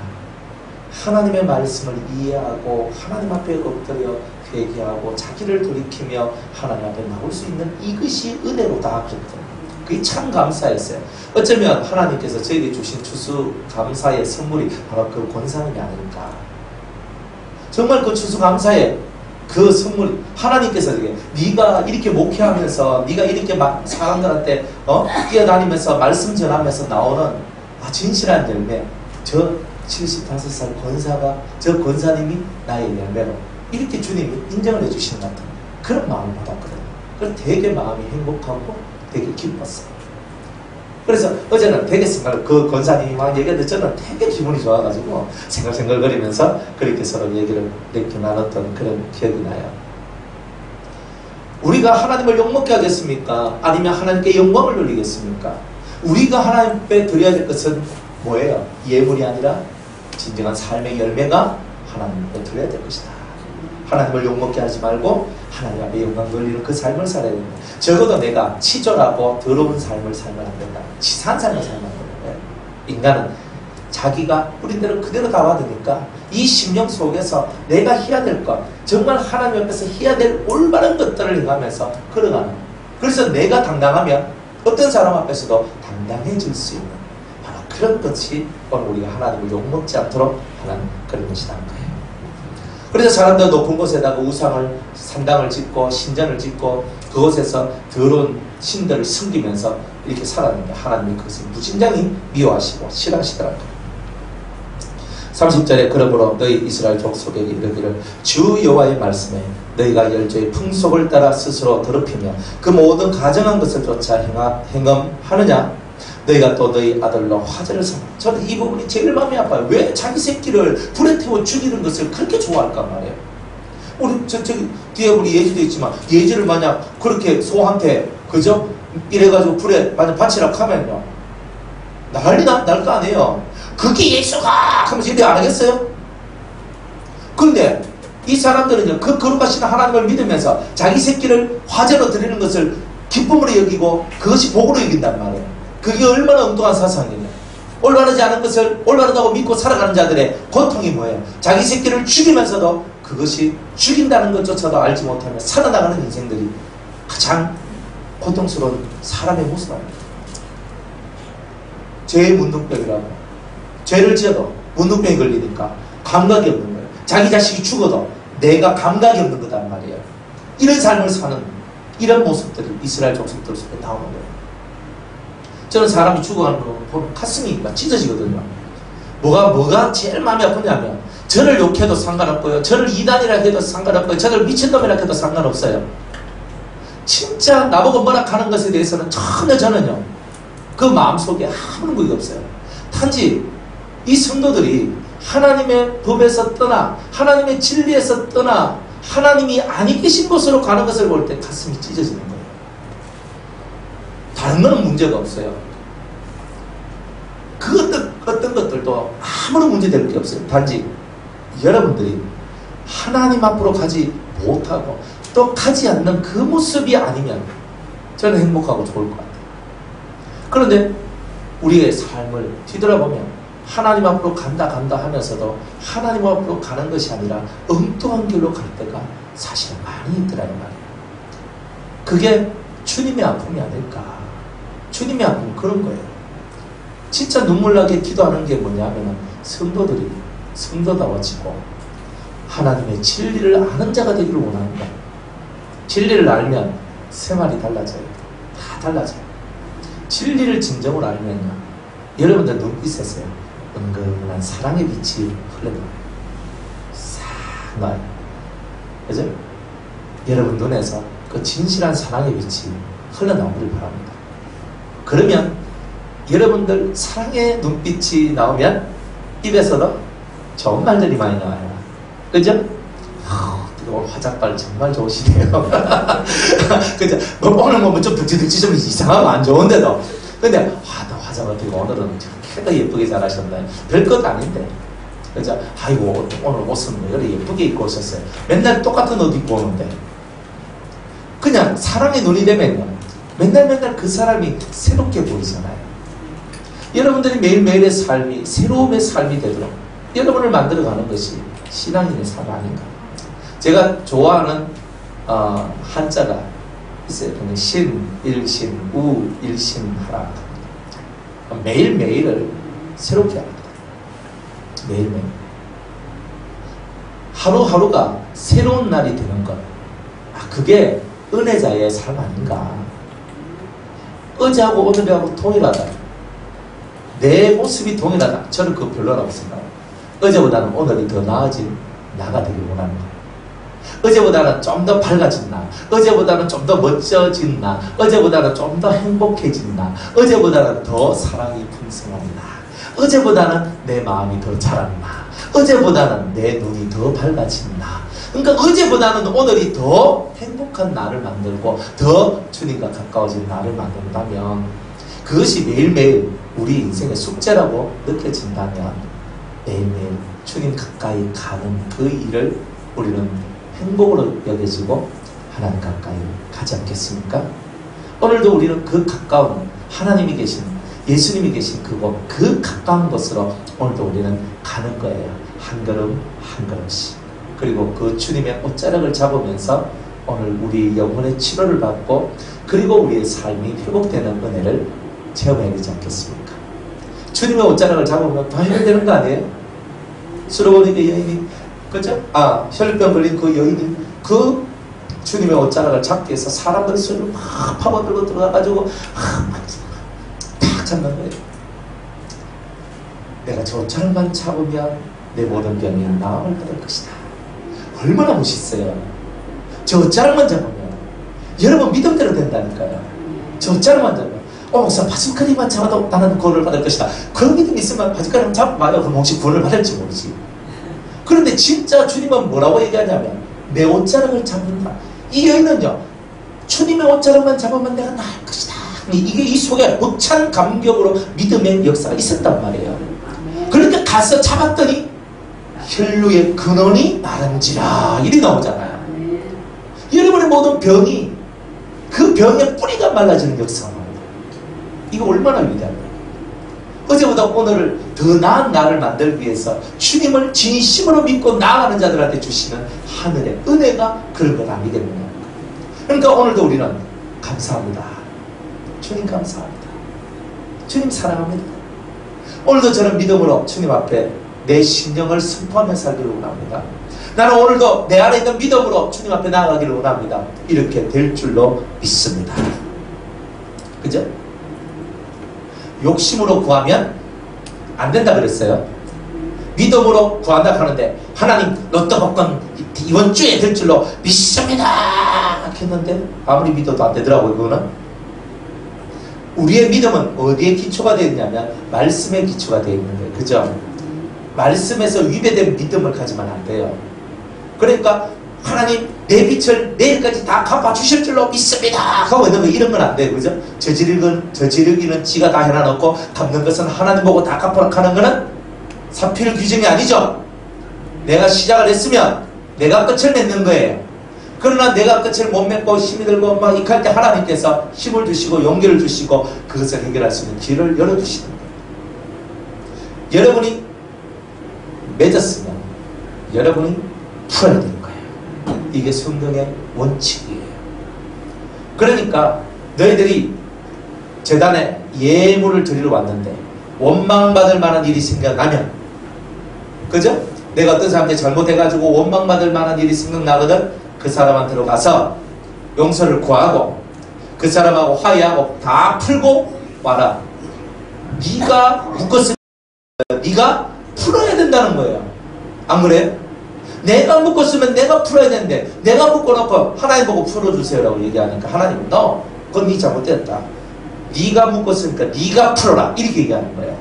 Speaker 1: 하나님의 말씀을 이해하고 하나님 앞에 엎드려 회개하고 자기를 돌이키며 하나님 앞에 나올 수 있는 이것이 은혜로다 그랬거든요. 그게 참 감사했어요. 어쩌면 하나님께서 저에게 주신 추수감사의 선물이 바로 그 권사님이 아닐까. 정말 그 추수감사의 그 선물, 하나님께서 네가 이렇게 목회하면서 네가 이렇게 막 사람들한테 뛰어다니면서 말씀 전하면서 나오는 진실한 열매, 저 75살 권사가, 저 권사님이 나의 열매로 이렇게 주님이 인정을 해주시는 것 같은 그런 마음을 받았거든요. 그래서 되게 마음이 행복하고 되게 기뻤어요. 그래서 어제는 되게 그 권사님이 막 얘기했는데 저는 되게 기분이 좋아가지고 생각거리면서 그렇게 서로 얘기를 이렇게 나눴던 그런 기억이 나요. 우리가 하나님을 욕먹게 하겠습니까? 아니면 하나님께 영광을 돌리겠습니까? 우리가 하나님 앞에 드려야 될 것은 뭐예요? 예물이 아니라 진정한 삶의 열매가 하나님 앞에 드려야 될 것이다. 하나님을 욕먹게 하지 말고 하나님 앞에 영광 돌리는 그 삶을 살아야 된다. 적어도 내가 치졸하고 더러운 삶을 살면 안 된다. 치사한 삶을 살면 안 된다. 인간은 자기가 뿌린 대로 그대로 다 받으니까 이 심령 속에서 내가 해야 될 것, 정말 하나님 앞에서 해야 될 올바른 것들을 행하면서 걸어가는. 그래서 내가 당당하면 어떤 사람 앞에서도 당당해질 수 있는 바로 그런 것이 오늘 우리가 하나님을 욕먹지 않도록 하는 그런 것이라는 거예요. 그래서 사람들 높은 곳에다가 우상을 산당을 짓고 신전을 짓고 그곳에서 더러운 신들을 섬기면서 이렇게 살았는데 하나님이 그것을 무진장히 미워하시고 싫어하시더라고요. 30절에 그러므로 너희 이스라엘 족속에게 이르기를 주 여호와의 말씀에 너희가 열조의 풍속을 따라 스스로 더럽히며 그 모든 가정한 것을 쫓아 행함하느냐 너희가 또 너희 아들로 화제를 삼아. 저는 이 부분이 제일 마음이 아파요. 왜 자기 새끼를 불에 태워 죽이는 것을 그렇게 좋아할까 말이에요. 우리 저기 뒤에 우리 예지도 있지만 예지를 만약 그렇게 소한테 그죠? 이래가지고 불에 만약 바치라고 하면요 난리 날 거 아니에요. 그게 예수가 하면서 이래 안 하겠어요? 그런데 이 사람들은요 그 거룩하신 하나님을 믿으면서 자기 새끼를 화제로 드리는 것을 기쁨으로 여기고 그것이 복으로 여긴단 말이에요. 그게 얼마나 엉뚱한 사상이냐. 올바르지 않은 것을 올바르다고 믿고 살아가는 자들의 고통이 뭐예요? 자기 새끼를 죽이면서도 그것이 죽인다는 것조차도 알지 못하며 살아나가는 인생들이 가장 고통스러운 사람의 모습 아닙니다. 죄의 문둥병이라고. 죄를 지어도 문둥병이 걸리니까 감각이 없는 거예요. 자기 자식이 죽어도 내가 감각이 없는 거단 말이에요. 이런 삶을 사는 이런 모습들이 이스라엘 족속들 속에 나오는 거예요. 저는 사람이 죽어가는 거 보면 가슴이 막 찢어지거든요. 뭐가 제일 마음이 아프냐면 저를 욕해도 상관없고요. 저를 이단이라 해도 상관없고요. 저를 미친놈이라 해도 상관없어요. 진짜 나보고 뭐라 하는 것에 대해서는 전혀 저는요. 그 마음속에 아무런 무기가 없어요. 단지 이 성도들이 하나님의 법에서 떠나 하나님의 진리에서 떠나 하나님이 아니 계신 곳으로 가는 것을 볼 때 가슴이 찢어지는 거예요. 다른 거는 문제가 없어요. 그 어떤 것들도 아무런 문제될 게 없어요. 단지 여러분들이 하나님 앞으로 가지 못하고 또 가지 않는 그 모습이 아니면 저는 행복하고 좋을 것 같아요. 그런데 우리의 삶을 뒤돌아보면 하나님 앞으로 간다 하면서도 하나님 앞으로 가는 것이 아니라 엉뚱한 길로 갈 때가 사실은 많이 있더라는 말이에요. 그게 주님의 아픔이 아닐까. 주님의 아픔은 그런 거예요. 진짜 눈물 나게 기도하는 게 뭐냐면 성도들이 성도다워지고 하나님의 진리를 아는 자가 되기를 원하는 거예요. 진리를 알면 생활이 달라져요. 다 달라져요. 진리를 진정으로 알면요. 여러분들 눈빛에서요. 은근한 사랑의 빛이 흘러나와요. 싹 나요. 그죠? 여러분 눈에서 그 진실한 사랑의 빛이 흘러나오기를 바랍니다. 그러면 여러분들 사랑의 눈빛이 나오면 입에서도 좋은 말들이 많이 나와요. 그죠? 오늘 화장빨 정말 좋으시네요. 그죠? 오늘 뭐 좀 득지득지 좀 이상하고 안 좋은데도 근데 너 화장 어떻게 오늘은 더 예쁘게 잘하셨나요? 별것 아닌데 그죠? 아이고 오늘 옷은 왜 이렇게 예쁘게 입고 오셨어요? 맨날 똑같은 옷 입고 오는데 그냥 사랑의 눈이 되면요 맨날 그 사람이 새롭게 보이잖아요. 여러분들이 매일매일의 삶이 새로움의 삶이 되도록 여러분을 만들어가는 것이 신앙인의 삶 아닌가. 제가 좋아하는 한자가 있어요. 신, 일신, 우, 일신하라. 매일매일을 새롭게 합니다. 매일매일. 하루하루가 새로운 날이 되는 것. 그게 은혜자의 삶 아닌가. 어제하고 오늘하고 동일하다. 내 모습이 동일하다. 저는 그거 별로라고 생각합니다. 어제보다는 오늘이 더 나아진 나가 되길 원하는 거예요. 어제보다는 좀 더 밝아진 나, 어제보다는 좀 더 멋져진 나, 어제보다는 좀 더 행복해진 나, 어제보다는 더 사랑이 풍성한 나, 어제보다는 내 마음이 더 자란 나, 어제보다는 내 눈이 더 밝아진 나. 그러니까 어제보다는 오늘이 더 행복한 나를 만들고 더 주님과 가까워진 나를 만든다면, 그것이 매일매일 우리 인생의 숙제라고 느껴진다면 매일매일 주님 가까이 가는 그 일을 우리는 행복으로 여겨지고 하나님 가까이 가지 않겠습니까? 오늘도 우리는 그 가까운 하나님이 계신, 예수님이 계신 그곳, 그 가까운 곳으로 오늘도 우리는 가는 거예요. 한 걸음 한 걸음씩. 그리고 그 주님의 옷자락을 잡으면서 오늘 우리 영혼의 치료를 받고, 그리고 우리의 삶이 회복되는 은혜를 체험해야 되지 않겠습니까? 주님의 옷자락을 잡으면 다 해결되는 거 아니에요? 수로보니까 여인이, 그죠? 혈병 걸린 그 여인이 그 주님의 옷자락을 잡기 위해서 사람들의 손을 막 파고들고 들어가가지고 탁 잡는 거예요. 내가 저 옷자락만 잡으면 내 모든 병이 나음을 받을 것이다. 얼마나 멋있어요. 저 옷자락만 잡으면 여러분 믿음대로 된다니까요. 저 옷자락만 잡으면 목사 바짓가리만 잡아도 나는 구원을 받을 것이다. 그런 믿음이 있으면 바짓가리만 잡아봐요. 그럼 혹시 구원을 받을지 모르지. 그런데 진짜 주님은 뭐라고 얘기하냐면 내 옷자락을 잡는다. 이 여인은요, 주님의 옷자락만 잡으면 내가 나을 것이다. 이게 이 속에 벅찬 감격으로 믿음의 역사가 있었단 말이에요. 그러니까 가서 잡았더니 혈루의 근원이 마른지라 이리 나오잖아요. 여러분의 모든 병이 그 병의 뿌리가 말라지는 역사가 나옵니다. 이거 얼마나 위대합니까? 어제보다 오늘을 더 나은 나를 만들기 위해서 주님을 진심으로 믿고 나아가는 자들한테 주시는 하늘의 은혜가 그런 것 아니겠느냐. 그러니까 오늘도 우리는 감사합니다. 주님 감사합니다. 주님 사랑합니다. 오늘도 저는 믿음으로 주님 앞에 내 심령을 선포하며 살기를 원합니다. 나는 오늘도 내 안에 있는 믿음으로 주님 앞에 나아가기를 원합니다. 이렇게 될 줄로 믿습니다. 그죠? 욕심으로 구하면 안 된다 그랬어요. 믿음으로 구한다 하는데 하나님 로또 복권 이번 주에 될 줄로 믿습니다 했는데 아무리 믿어도 안 되더라고요. 그거는 우리의 믿음은 어디에 기초가 되어 있냐면 말씀에 기초가 되어 있는 거예요. 그죠? 말씀에서 위배된 믿음을 가지면 안 돼요. 그러니까 하나님 내 빚을 내일까지 다 갚아주실 줄로 믿습니다 하고 있는 거, 이런 건 안 돼요. 그죠? 저지르기는 지가 다 해놔놓고 갚는 것은 하나님 보고 다 갚으라 하는 거는 사필 규정이 아니죠. 내가 시작을 했으면 내가 끝을 맺는 거예요. 그러나 내가 끝을 못 맺고 힘이 들고 막 이할 때 하나님께서 힘을 주시고 용기를 주시고 그것을 해결할 수 있는 길을 열어주시는 거예요. 여러분이 맺었으면 여러분이 풀어야 되는 거예요. 이게 성경의 원칙이에요. 그러니까 너희들이 제단에 예물을 드리러 왔는데 원망받을 만한 일이 생겨나면, 그죠? 내가 어떤 사람한테 잘못해가지고 원망받을 만한 일이 생각나거든. 그 사람한테로 가서 용서를 구하고 그 사람하고 화해하고 다 풀고 와라. 네가 묶었으면 네가 풀어야 된다는 거예요. 안 그래요? 내가 묶었으면 내가 풀어야 되는데 내가 묶어놓고 하나님 보고 풀어주세요라고 얘기하니까 하나님은 너 그건 네 잘못됐다. 네가 묶었으니까 네가 풀어라 이렇게 얘기하는 거예요.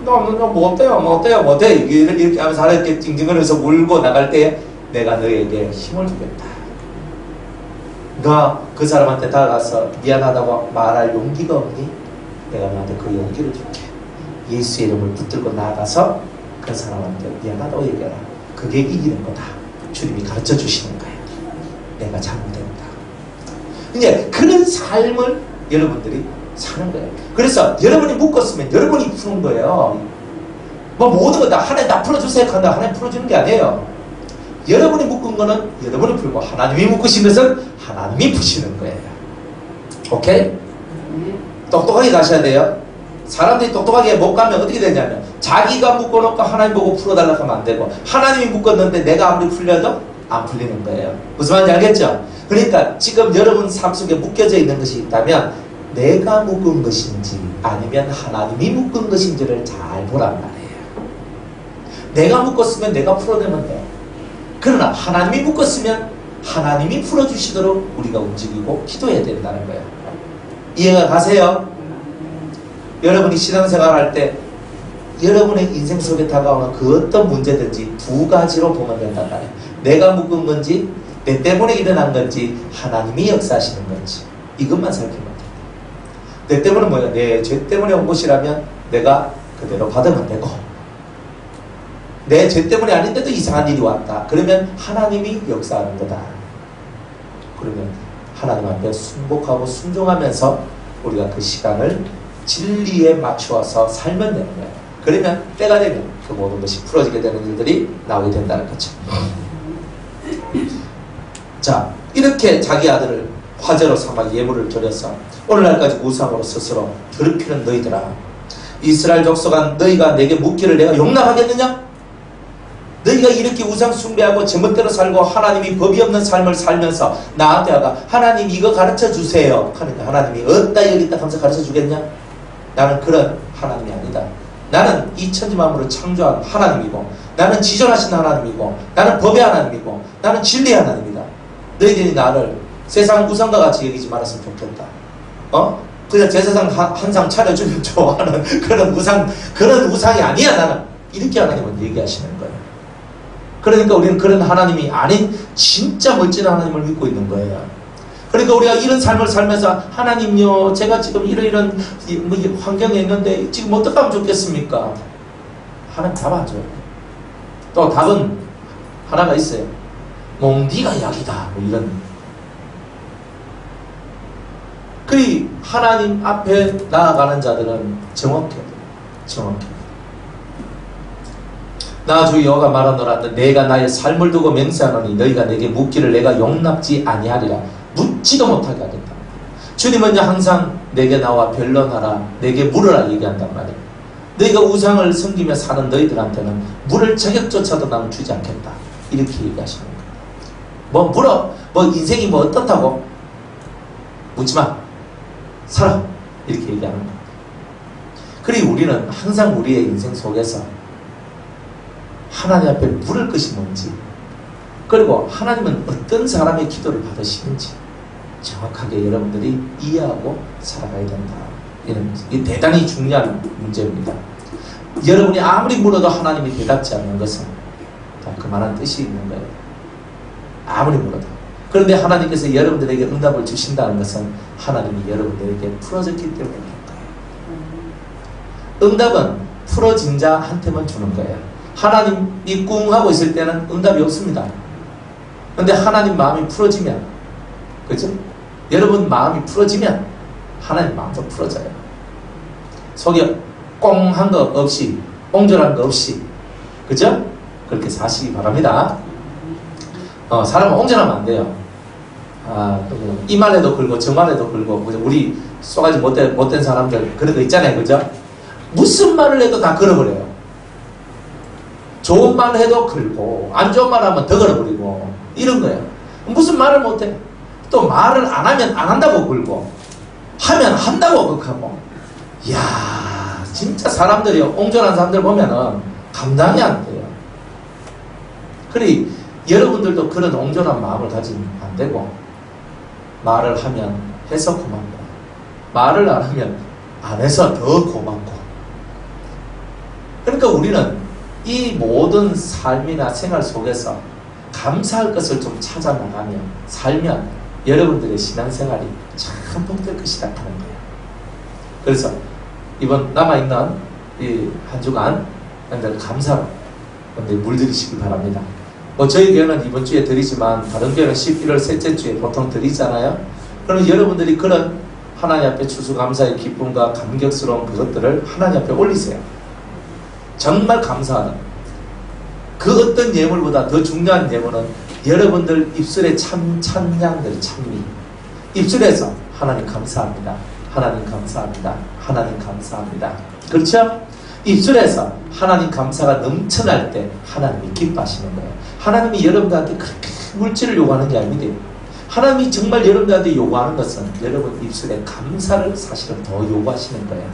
Speaker 1: 뭐 어때요 이렇게 하면서 하나님께 찡찡거리면서 울고 나갈 때 내가 너에게 힘을 주겠다. 너가 그 사람한테 다가가서 미안하다고 말할 용기가 없니? 내가 너한테 그 용기를 줄게. 예수의 이름을 붙들고 나아가서 그 사람한테 미안하다고 얘기하라. 그게 이기는 거다. 주님이 가르쳐 주시는 거예요. 내가 잘못했다. 이제 그런 삶을 여러분들이 사는 거예요. 그래서 여러분이 묶었으면 여러분이 푸는 거예요. 뭐 모든 거 다 하나님 다 풀어주세요 한다. 하나님 풀어주는 게 아니에요. 여러분이 묶은 거는 여러분이 풀고 하나님이 묶으신 것은 하나님이 푸시는 거예요. 오케이? 똑똑하게 가셔야 돼요. 사람들이 똑똑하게 못 가면 어떻게 되냐면 자기가 묶어놓고 하나님 보고 풀어달라고 하면 안 되고 하나님이 묶었는데 내가 아무리 풀려도 안 풀리는 거예요. 무슨 말인지 알겠죠? 그러니까 지금 여러분 삶 속에 묶여져 있는 것이 있다면 내가 묶은 것인지 아니면 하나님이 묶은 것인지를 잘 보란 말이에요. 내가 묶었으면 내가 풀어내면 돼. 그러나 하나님이 묶었으면 하나님이 풀어주시도록 우리가 움직이고 기도해야 된다는 거예요. 이해가 가세요? 여러분이 신앙생활 할 때 여러분의 인생 속에 다가오는 그 어떤 문제든지 두 가지로 보면 된단 말이에요. 내가 묶은 건지 내 때문에 일어난 건지 하나님이 역사하시는 건지 이것만 살피면 돼요. 내 때문에 뭐야? 내 죄 때문에 온 것이라면 내가 그대로 받으면 되고 내 죄 때문에 아닌데도 이상한 일이 왔다. 그러면 하나님이 역사하는 거다. 그러면 하나님 앞에 순복하고 순종하면서 우리가 그 시간을 진리에 맞추어서 살면 되는 거예요. 그러면 때가 되면 그 모든 것이 풀어지게 되는 일들이 나오게 된다는 거죠. 자, 이렇게 자기 아들을 화제로 삼아 예물을 드려서 오늘날까지 우상으로 스스로 더럽히는 너희들아, 이스라엘 족속아, 너희가 내게 묻기를 내가 용납하겠느냐? 너희가 이렇게 우상 숭배하고 제멋대로 살고 하나님이 법이 없는 삶을 살면서 나한테 와가 하나님 이거 가르쳐 주세요. 그러니까 하나님이 어디다 여기 있다 하면서 가르쳐 주겠냐? 나는 그런 하나님이 아니다. 나는 이 천지 만물을 창조한 하나님이고 나는 지존하신 하나님이고 나는 법의 하나님이고 나는 진리의 하나님이다. 너희들이 나를 세상 우상과 같이 여기지 말았으면 좋겠다. 그냥 제사상 한 상 차려주면 좋아하는 그런 우상이 아니야. 나는 이렇게 하나님은 얘기하시는 거예요. 그러니까 우리는 그런 하나님이 아닌 진짜 멋진 하나님을 믿고 있는 거예요. 그러니까 우리가 이런 삶을 살면서 하나님요, 제가 지금 이런 환경에 있는데 지금 어떻게 하면 좋겠습니까? 하나님 답 안 줘요. 또 답은 하나가 있어요. 네가 약이다. 이런. 그리 하나님 앞에 나아가는 자들은 정확해요. 나 주 여호와가 말하노라. 내가 나의 삶을 두고 맹세하노니 너희가 내게 묻기를 내가 용납지 아니하리라. 묻지도 못하게 하겠다. 주님은 항상 내게 나와 변론하라, 내게 물으라 얘기한단 말이에요. 너희가 우상을 섬기며 사는 너희들한테는 물을 저격조차도 나는 주지 않겠다. 이렇게 얘기하시는 거예요. 뭐 물어? 뭐 인생이 뭐 어떻다고? 묻지마. 살아. 이렇게 얘기하는 거예요. 그리고 우리는 항상 우리의 인생 속에서 하나님 앞에 물을 것이 뭔지, 그리고 하나님은 어떤 사람의 기도를 받으시는지 정확하게 여러분들이 이해하고 살아가야 된다. 이 대단히 중요한 문제입니다. 여러분이 아무리 물어도 하나님이 대답지 않는 것은 다 그만한 뜻이 있는 거예요. 아무리 물어도. 그런데 하나님께서 여러분들에게 응답을 주신다는 것은 하나님이 여러분들에게 풀어졌기 때문에 그런 거예요. 응답은 풀어진 자한테만 주는 거예요. 하나님이 꿍 하고 있을 때는 응답이 없습니다. 그런데 하나님 마음이 풀어지면, 그죠? 여러분 마음이 풀어지면 하나님 마음도 풀어져요. 속에 꽁한 거 없이, 옹졸한 거 없이, 그죠? 그렇게 사시기 바랍니다. 사람은 옹졸하면 안 돼요. 이 말에도 걸고 저 말에도 걸고, 우리 쏘가지 못된 사람들 그런 거 있잖아요, 그죠? 무슨 말을 해도 다 걸어버려요. 좋은 말 해도 걸고 안 좋은 말 하면 더 걸어버리고 이런 거예요. 무슨 말을 못해. 또 말을 안 하면 안 한다고 걸고 하면 한다고 극하고. 이야, 진짜 사람들이 옹졸한 사람들 보면은 감당이 안 돼요. 그리 여러분들도 그런 옹졸한 마음을 가지면 안 되고, 말을 하면 해서 고맙고 말을 안 하면 안 해서 더 고맙고. 그러니까 우리는 이 모든 삶이나 생활 속에서 감사할 것을 좀 찾아 나가며 살면 여러분들의 신앙생활이 참 복될 것이다 하는 거예요. 그래서 이번 남아있는 이 한 주간 여러분들 감사로 여러분들 물들이시기 바랍니다. 저희 교회는 이번 주에 드리지만 다른 교회는 11월 셋째 주에 보통 드리잖아요. 그러면 여러분들이 그런 하나님 앞에 추수감사의 기쁨과 감격스러운 그것들을 하나님 앞에 올리세요. 정말 감사하다. 그 어떤 예물보다 더 중요한 예물은 여러분들 입술에 찬양들, 찬미. 입술에서 하나님 감사합니다. 하나님 감사합니다. 하나님 감사합니다. 그렇죠? 입술에서 하나님 감사가 넘쳐날 때 하나님이 기뻐하시는 거예요. 하나님이 여러분들한테 그렇게 물질을 요구하는 게 아닙니다. 하나님이 정말 여러분들한테 요구하는 것은 여러분 입술에 감사를 사실은 더 요구하시는 거예요.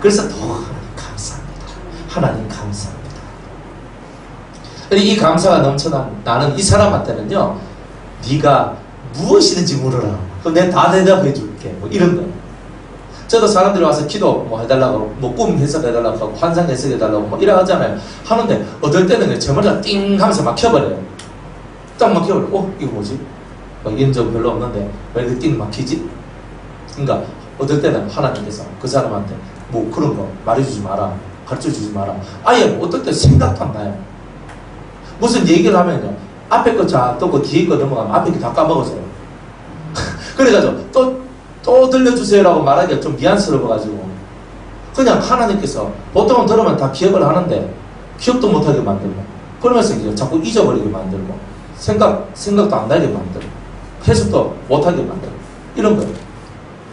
Speaker 1: 그래서 더 하나님 감사합니다. 하나님 감사합니다. 이 감사가 넘쳐나는 이 사람한테는요, 네가 무엇이든지 물어라. 그럼 내가 다 대답해 줄게. 뭐 이런 거예요. 저도 사람들이 와서 기도 뭐 해달라고, 뭐 꿈 해석해달라고 하고, 환상 해석해달라고 뭐 이래 하잖아요. 하는데, 어떨 때는 제 머리가 띵 하면서 막혀버려요. 딱 막혀버려요. 이거 뭐지? 이런 적 별로 없는데, 왜 이렇게 띵 막히지? 그러니까, 어떨 때는 하나님께서 그 사람한테 뭐 그런 거 말해주지 마라. 가르쳐주지 마라. 아예 뭐 어떨 때 생각도 안 나요. 무슨 얘기를 하면요, 앞에 거 자 또 그 뒤에 거 넘어가면 앞에 거 다 까먹어서요. 그래가지고 또 들려주세요라고 말하기가 좀 미안스러워가지고 그냥 하나님께서 보통은 들으면 다 기억을 하는데 기억도 못하게 만들고, 그러면서 이제 자꾸 잊어버리게 만들고, 생각도 안 나게 만들고, 해석도 못하게 만들고, 이런 거예요.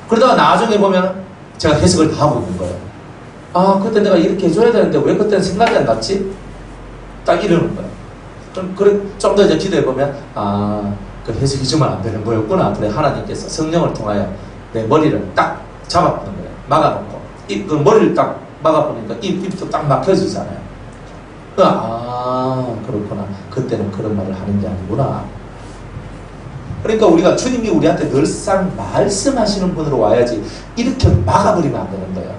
Speaker 1: 그러다가 나중에 보면 제가 해석을 다 하고 있는 거예요. 아, 그때 내가 이렇게 해줘야 되는데 왜 그때는 생각이 안 났지? 딱 이러는 거예요. 좀 더 이제 기도해보면, 그 해석해주면 안 되는 거였구나. 그래, 하나님께서 성령을 통하여 내 머리를 딱 잡아보는 거예요. 막아놓고. 그 머리를 딱 막아보니까 입도 딱 막혀지잖아요. 그렇구나. 그때는 그런 말을 하는 게 아니구나. 그러니까 우리가 주님이 우리한테 늘상 말씀하시는 분으로 와야지 이렇게 막아버리면 안 되는 거예요.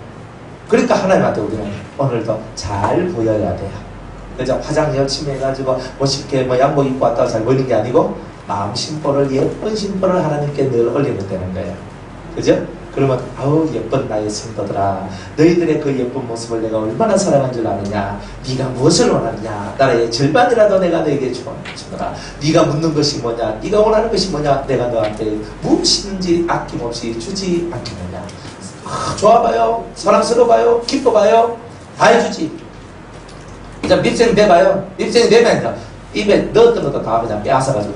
Speaker 1: 그러니까 하나님한테 우리는 오늘도 잘 보여야 돼요. 그죠? 화장 열심히 해가지고 멋있게 양복 입고 왔다고 잘 보이는 게 아니고 마음 심보를, 예쁜 심보를 하나님께 늘 올리면 되는 거예요. 그죠? 그러면 아우 예쁜 나의 성도들아, 너희들의 그 예쁜 모습을 내가 얼마나 사랑한 줄 아느냐, 네가 무엇을 원하느냐, 나의 절반이라도 내가 너에게 주노라. 네가 묻는 것이 뭐냐, 네가 원하는 것이 뭐냐, 내가 너한테 무엇이든지 아낌없이 주지 않겠느냐. 좋아봐요, 사랑스러워봐요, 기뻐봐요, 다 해주지. 이제 밉생이 돼봐요. 밉생이 되면 이제 입에 넣었던 것도 다 그냥 빼앗아가지고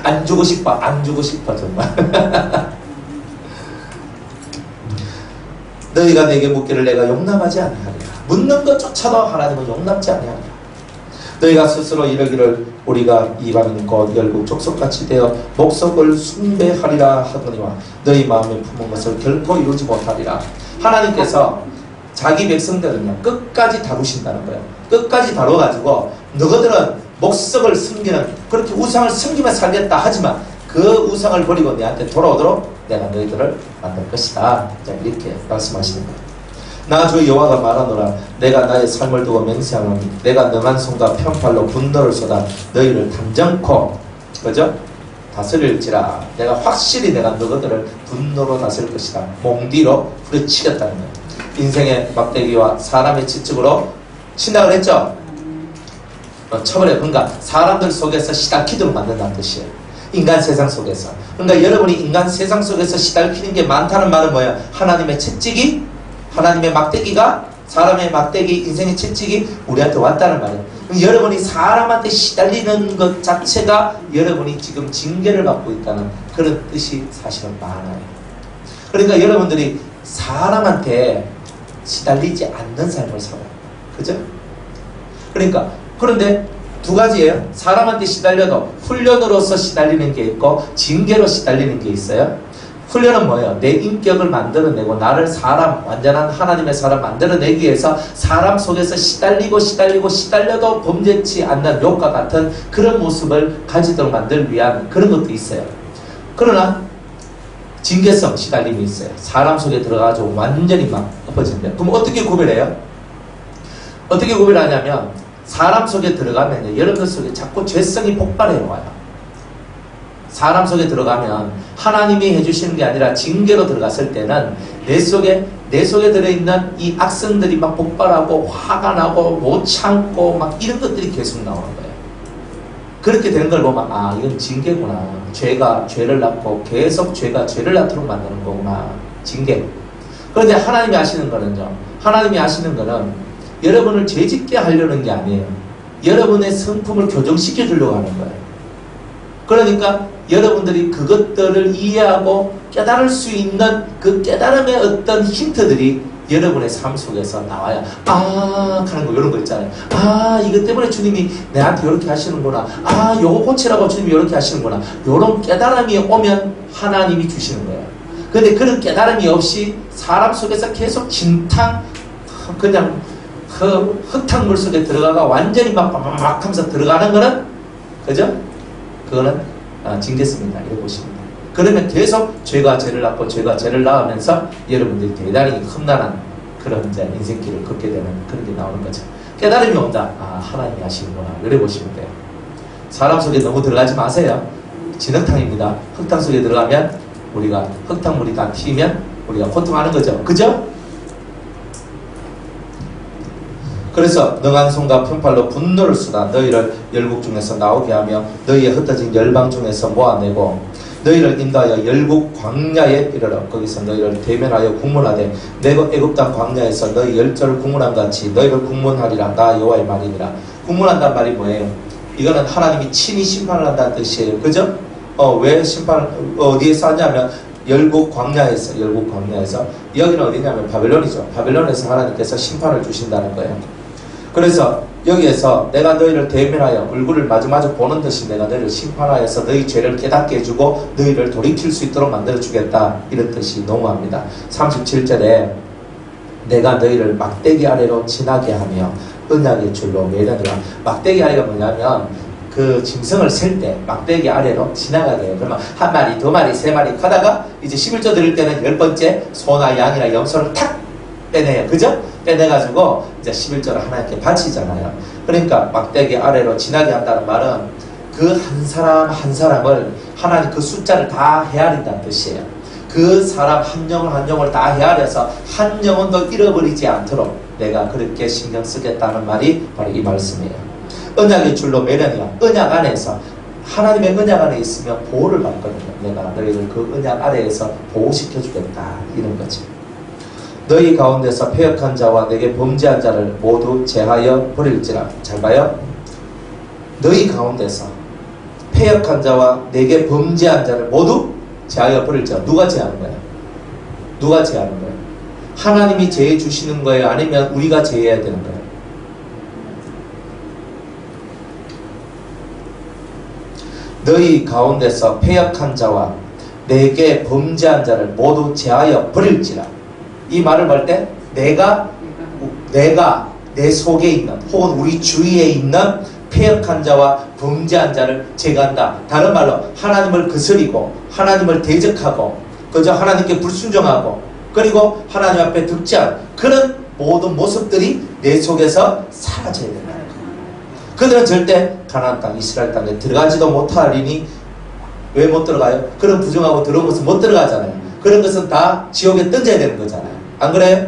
Speaker 1: 안 주고 싶어 정말. 너희가 내게 묻기를 내가 용납하지 아니하리라. 묻는 것조차도 하나님은 용납지 아니하리라. 너희가 스스로 이러기를 우리가 이방인 곧 열국 족속같이 되어 목석을 숭배하리라 하더니와 너희 마음에 품은 것을 결코 이루지 못하리라. 하나님께서 자기 백성들은요 끝까지 다루신다는 거예요. 끝까지 다뤄가지고 너희들은 목석을 숨기는, 그렇게 우상을 숨기며 살겠다 하지만 그 우상을 버리고 내한테 돌아오도록 내가 너희들을 만들 것이다. 이렇게 말씀하시는 거예요. 나 주 여호와가 말하노라. 내가 나의 삶을 두고 맹세하노니 내가 능한 손과 편팔로 분노를 쏟아 너희를 단정코, 그죠? 다스릴지라. 내가 확실히 내가 너희들을 분노로 다스릴 것이다. 몽디로 후려치겠다는 거예요. 인생의 막대기와 사람의 채찍으로 신학을 했죠. 쳐버려요. 그러니까 사람들 속에서 시달키도록 만든다는 뜻이에요. 인간 세상 속에서. 그러니까 여러분이 인간 세상 속에서 시달키는 게 많다는 말은 뭐예요? 하나님의 채찍이, 하나님의 막대기가, 사람의 막대기, 인생의 채찍이 우리한테 왔다는 말이에요. 그럼 여러분이 사람한테 시달리는 것 자체가 여러분이 지금 징계를 받고 있다는 그런 뜻이 사실은 많아요. 그러니까 여러분들이 사람한테 시달리지 않는 삶을 살아요. 그죠? 그러니까 그런데 두 가지예요. 사람한테 시달려도 훈련으로서 시달리는 게 있고 징계로 시달리는 게 있어요. 훈련은 뭐예요? 내 인격을 만들어내고 나를 사람, 완전한 하나님의 사람 만들어내기 위해서 사람 속에서 시달려도 범죄치 않는 욕과 같은 그런 모습을 가지도록 만들기 위한 그런 것도 있어요. 그러나 징계성 시달림이 있어요. 사람 속에 들어가가지고 완전히 막 엎어진대요. 그럼 어떻게 구별해요? 어떻게 구별하냐면 사람 속에 들어가면 여러분 속에 자꾸 죄성이 폭발해 와요. 사람 속에 들어가면 하나님이 해주시는 게 아니라 징계로 들어갔을 때는 내 속에 들어있는 이 악성들이 막 폭발하고 화가 나고 못 참고 막 이런 것들이 계속 나오는 거예요. 그렇게 되는 걸 보면 이건 징계구나. 죄가 죄를 낳고 계속 죄가 죄를 낳도록 만드는 거구나. 징계. 그런데 하나님이 하시는 거는요. 하나님이 하시는 거는 여러분을 죄짓게 하려는 게 아니에요. 여러분의 성품을 교정시켜 주려고 하는 거예요. 그러니까 여러분들이 그것들을 이해하고 깨달을 수 있는 그 깨달음의 어떤 힌트들이 여러분의 삶 속에서 나와요. 아, 하는 거, 이런 거 있잖아요. 아, 이것 때문에 주님이 내한테 이렇게 하시는구나. 아, 요거 고치라고 주님이 이렇게 하시는구나. 요런 깨달음이 오면 하나님이 주시는 거예요. 근데 그런 깨달음이 없이 사람 속에서 계속 진탕, 그냥 그 흙탕물 속에 들어가가 완전히 막 하면서 들어가는 거는, 그죠? 그거는 징계습니다. 이렇게 보십니다. 그러면 계속 죄가 죄를 낳고 죄가 죄를 낳으면서 여러분들이 대단히 험난한 그런 이제 인생길을 걷게 되는 그런 게 나오는 거죠. 깨달음이 온다. 아, 하나님이 하시는구나. 이래 보시면 돼요. 사람 속에 너무 들어가지 마세요. 진흙탕입니다. 흙탕 속에 들어가면 우리가 흙탕물이 다 튀면 우리가 고통하는 거죠. 그죠? 그래서 능한 손과 편팔로 분노를 쓰다 너희를 열국 중에서 나오게 하며 너희의 흩어진 열방 중에서 모아내고 너희를 인도하여 열국 광야에 이르러 거기서 너희를 대면하여 국문하되 내가 애굽 땅 광야에서 너희 열절을 국문한 같이 너희를 국문하리라. 나 여호와의 말이니라. 국문한다는 말이 뭐예요? 이거는 하나님이 친히 심판을 한다는 뜻이에요. 그죠? 왜 심판 어디에서 하냐면 열국 광야에서 여기는 어디냐면 바벨론이죠. 바벨론에서 하나님께서 심판을 주신다는 거예요. 그래서 여기에서 내가 너희를 대면하여 얼굴을 마주마주 보는 듯이 내가 너희를 심판하여서 너희 죄를 깨닫게 해주고 너희를 돌이킬 수 있도록 만들어주겠다. 이런 뜻이 농후합니다. 37절에 내가 너희를 막대기 아래로 지나게 하며 언약의 줄로 매느니라. 막대기 아래가 뭐냐면 그 짐승을 셀 때 막대기 아래로 지나가게 해요. 그러면 한 마리, 두 마리, 세 마리 가다가 이제 11조 드릴 때는 10번째 소나 양이나 염소를 탁 빼내요. 그죠? 빼내가지고 이제 11조를 하나님께 바치잖아요. 그러니까 막대기 아래로 지나게 한다는 말은 그 한 사람 한 사람을 하나님 그 숫자를 다 헤아린다는 뜻이에요. 그 사람 한 영을 다 헤아려서 한 영혼도 잃어버리지 않도록 내가 그렇게 신경 쓰겠다는 말이 바로 이 말씀이에요. 언약의 줄로 매련이야. 언약 안에서 하나님의 언약 안에 있으면 보호를 받거든요. 내가 너희를 그 언약 아래에서 보호시켜 주겠다. 이런 거지. 너희 가운데서 패역한 자와 내게 범죄한 자를 모두 제하여 버릴지라. 잘 봐요. 너희 가운데서 패역한 자와 내게 범죄한 자를 모두 제하여 버릴지라. 누가 제하는 거야? 누가 제하는 거야? 하나님이 제해 주시는 거예요? 아니면 우리가 제해야 되는 거예요? 너희 가운데서 패역한 자와 내게 범죄한 자를 모두 제하여 버릴지라. 이 말을 할 때 내가 내 속에 있는 혹은 우리 주위에 있는 패역한 자와 범죄한 자를 제거한다. 다른 말로 하나님을 거스리고 하나님을 대적하고 그저 하나님께 불순종하고 그리고 하나님 앞에 듣지 않은 그런 모든 모습들이 내 속에서 사라져야 된다는 거예요. 그들은 절대 가나안 땅 이스라엘 땅에 들어가지도 못하리니 왜 못 들어가요? 그런 부정하고 더러운 것은 못 들어가잖아요. 그런 것은 다 지옥에 던져야 되는 거잖아요. 안 그래요?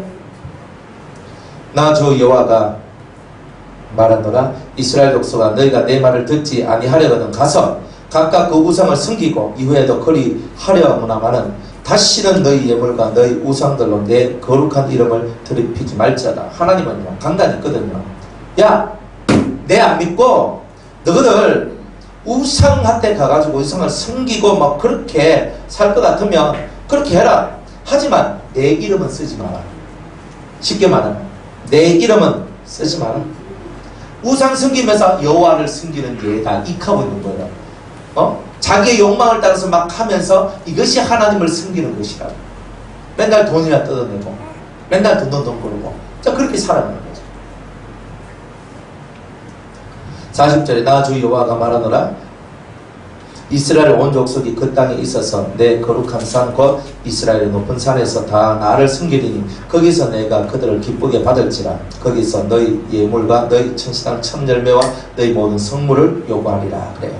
Speaker 1: 나 주 여호와가 말하노라. 이스라엘 족속아 너희가 내 말을 듣지 아니하려거든 가서 각각 그 우상을 섬기고 이후에도 그리 하려무나마는 다시는 너희 예물과 너희 우상들로 내 거룩한 이름을 더럽히지 말지어다. 하나님은요 강단이 있거든요. 야, 내 안 믿고 너희들 우상한테 가가지고 우상을 섬기고 막 그렇게 살 것 같으면 그렇게 해라. 하지만 내 이름은 쓰지 마라. 쉽게 말하면 내 이름은 쓰지 마라. 우상 섬기면서 여호와를 섬기는 게 다 익하고 있는 거예요. 자기의 욕망을 따라서 막 하면서 이것이 하나님을 섬기는 것이라. 맨날 돈이나 뜯어내고 맨날 돈 벌고 자 그렇게 살아가는 거죠. 40절에 나 주 여호와가 말하노라. 이스라엘 온 족속이 그 땅에 있어서 내 거룩한 산 곧 이스라엘의 높은 산에서 다 나를 섬기리니 거기서 내가 그들을 기쁘게 받을지라. 거기서 너희 예물과 너희 천시당 천열매와 너희 모든 성물을 요구하리라. 그래요.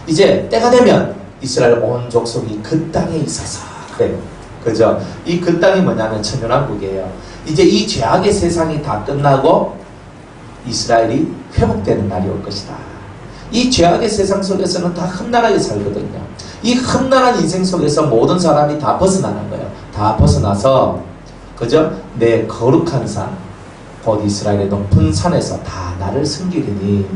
Speaker 1: 이제 때가 되면 이스라엘 온 족속이 그 땅에 있어서 그래요. 그죠? 이 그 땅이 뭐냐면 천년왕국이에요. 이제 이 죄악의 세상이 다 끝나고 이스라엘이 회복되는 날이 올 것이다. 이 죄악의 세상 속에서는 다 험난하게 살거든요. 이 험난한 인생 속에서 모든 사람이 다 벗어나는 거예요. 다 벗어나서 그죠? 내 거룩한 산 곧 이스라엘의 높은 산에서 다 나를 섬기리니.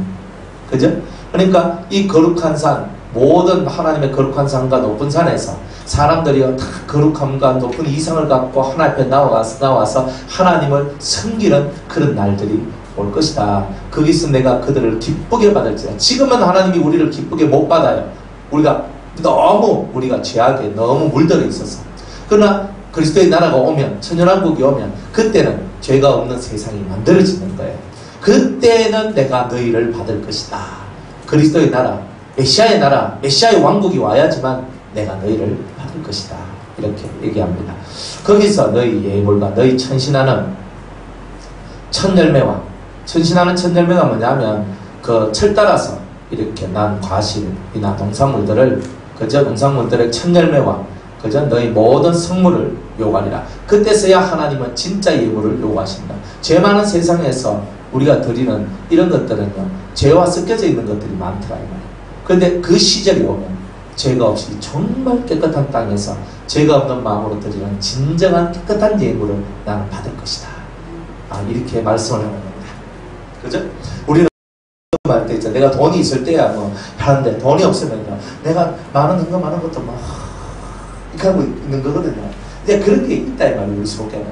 Speaker 1: 그죠? 그러니까 이 거룩한 산, 모든 하나님의 거룩한 산과 높은 산에서 사람들이 다 거룩함과 높은 이상을 갖고 하나님 앞에 나와서 하나님을 섬기는 그런 날들이 올 것이다. 거기서 내가 그들을 기쁘게 받을지라. 지금은 하나님이 우리를 기쁘게 못 받아요. 우리가 죄악에 너무 물들어 있어서. 그러나 그리스도의 나라가 오면, 천년왕국이 오면 그때는 죄가 없는 세상이 만들어지는 거예요. 그때는 내가 너희를 받을 것이다. 그리스도의 나라, 메시아의 나라, 메시아의 왕국이 와야지만 내가 너희를 받을 것이다. 이렇게 얘기합니다. 거기서 너희 예물과 너희 천신하는 첫열매와, 천신하는 첫열매가 뭐냐면 그 철 따라서 이렇게 난 과실이나 농산물들을, 그저 농산물들의 첫열매와 그저 너희 모든 성물을 요구하리라. 그때서야 하나님은 진짜 예물을 요구하신다. 죄 많은 세상에서 우리가 드리는 이런 것들은요, 죄와 섞여져 있는 것들이 많더라 이 말이에요. 그런데 그 시절이 오면 죄가 없이 정말 깨끗한 땅에서 죄가 없는 마음으로 드리는 진정한 깨끗한 예물을 나는 받을 것이다. 이렇게 말씀을 하는 겁니다. 그죠? 우리는 할 때 있잖아. 내가 돈이 있을 때야 뭐 하는데, 돈이 없으면요, 내가 많은 것도 막 이렇게 하고 있는 거거든요. 근데 그런 게 있다 이 말이에요, 우리 속에는.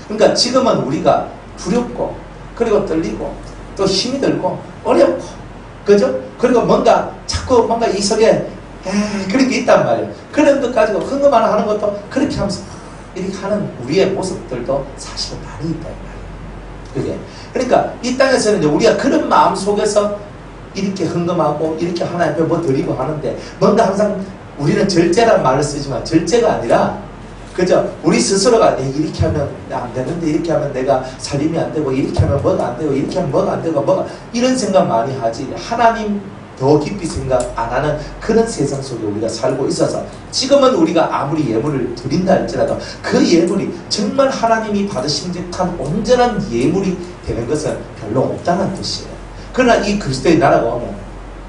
Speaker 1: 그러니까 지금은 우리가 두렵고, 그리고 떨리고, 또 힘이 들고, 어렵고, 그죠? 그리고 자꾸 뭔가 이 속에 그런 게 있단 말이에요. 그런 것 가지고 흥금만 하는 것도 그렇게 하면서 이렇게 하는 우리의 모습들도 사실은 많이 있다 이 말이에요. 그게. 그러니까 이 땅에서는 이제 우리가 그런 마음 속에서 이렇게 흥금하고 이렇게 하나님 앞에 뭐 드리고 하는데, 뭔가 항상 우리는 절제란 말을 쓰지만 절제가 아니라, 그죠? 우리 스스로가 이렇게 하면 안 되는데, 이렇게 하면 내가 살림이 안 되고, 이렇게 하면 뭐가 안 되고, 이렇게 하면 뭐가 안 되고, 이런 생각 많이 하지, 하나님 더 깊이 생각 안 하는 그런 세상 속에 우리가 살고 있어서, 지금은 우리가 아무리 예물을 드린다 할지라도 그 예물이 정말 하나님이 받으신 듯한 온전한 예물이 되는 것은 별로 없다는 뜻이에요. 그러나 이 그리스도의 나라가 오면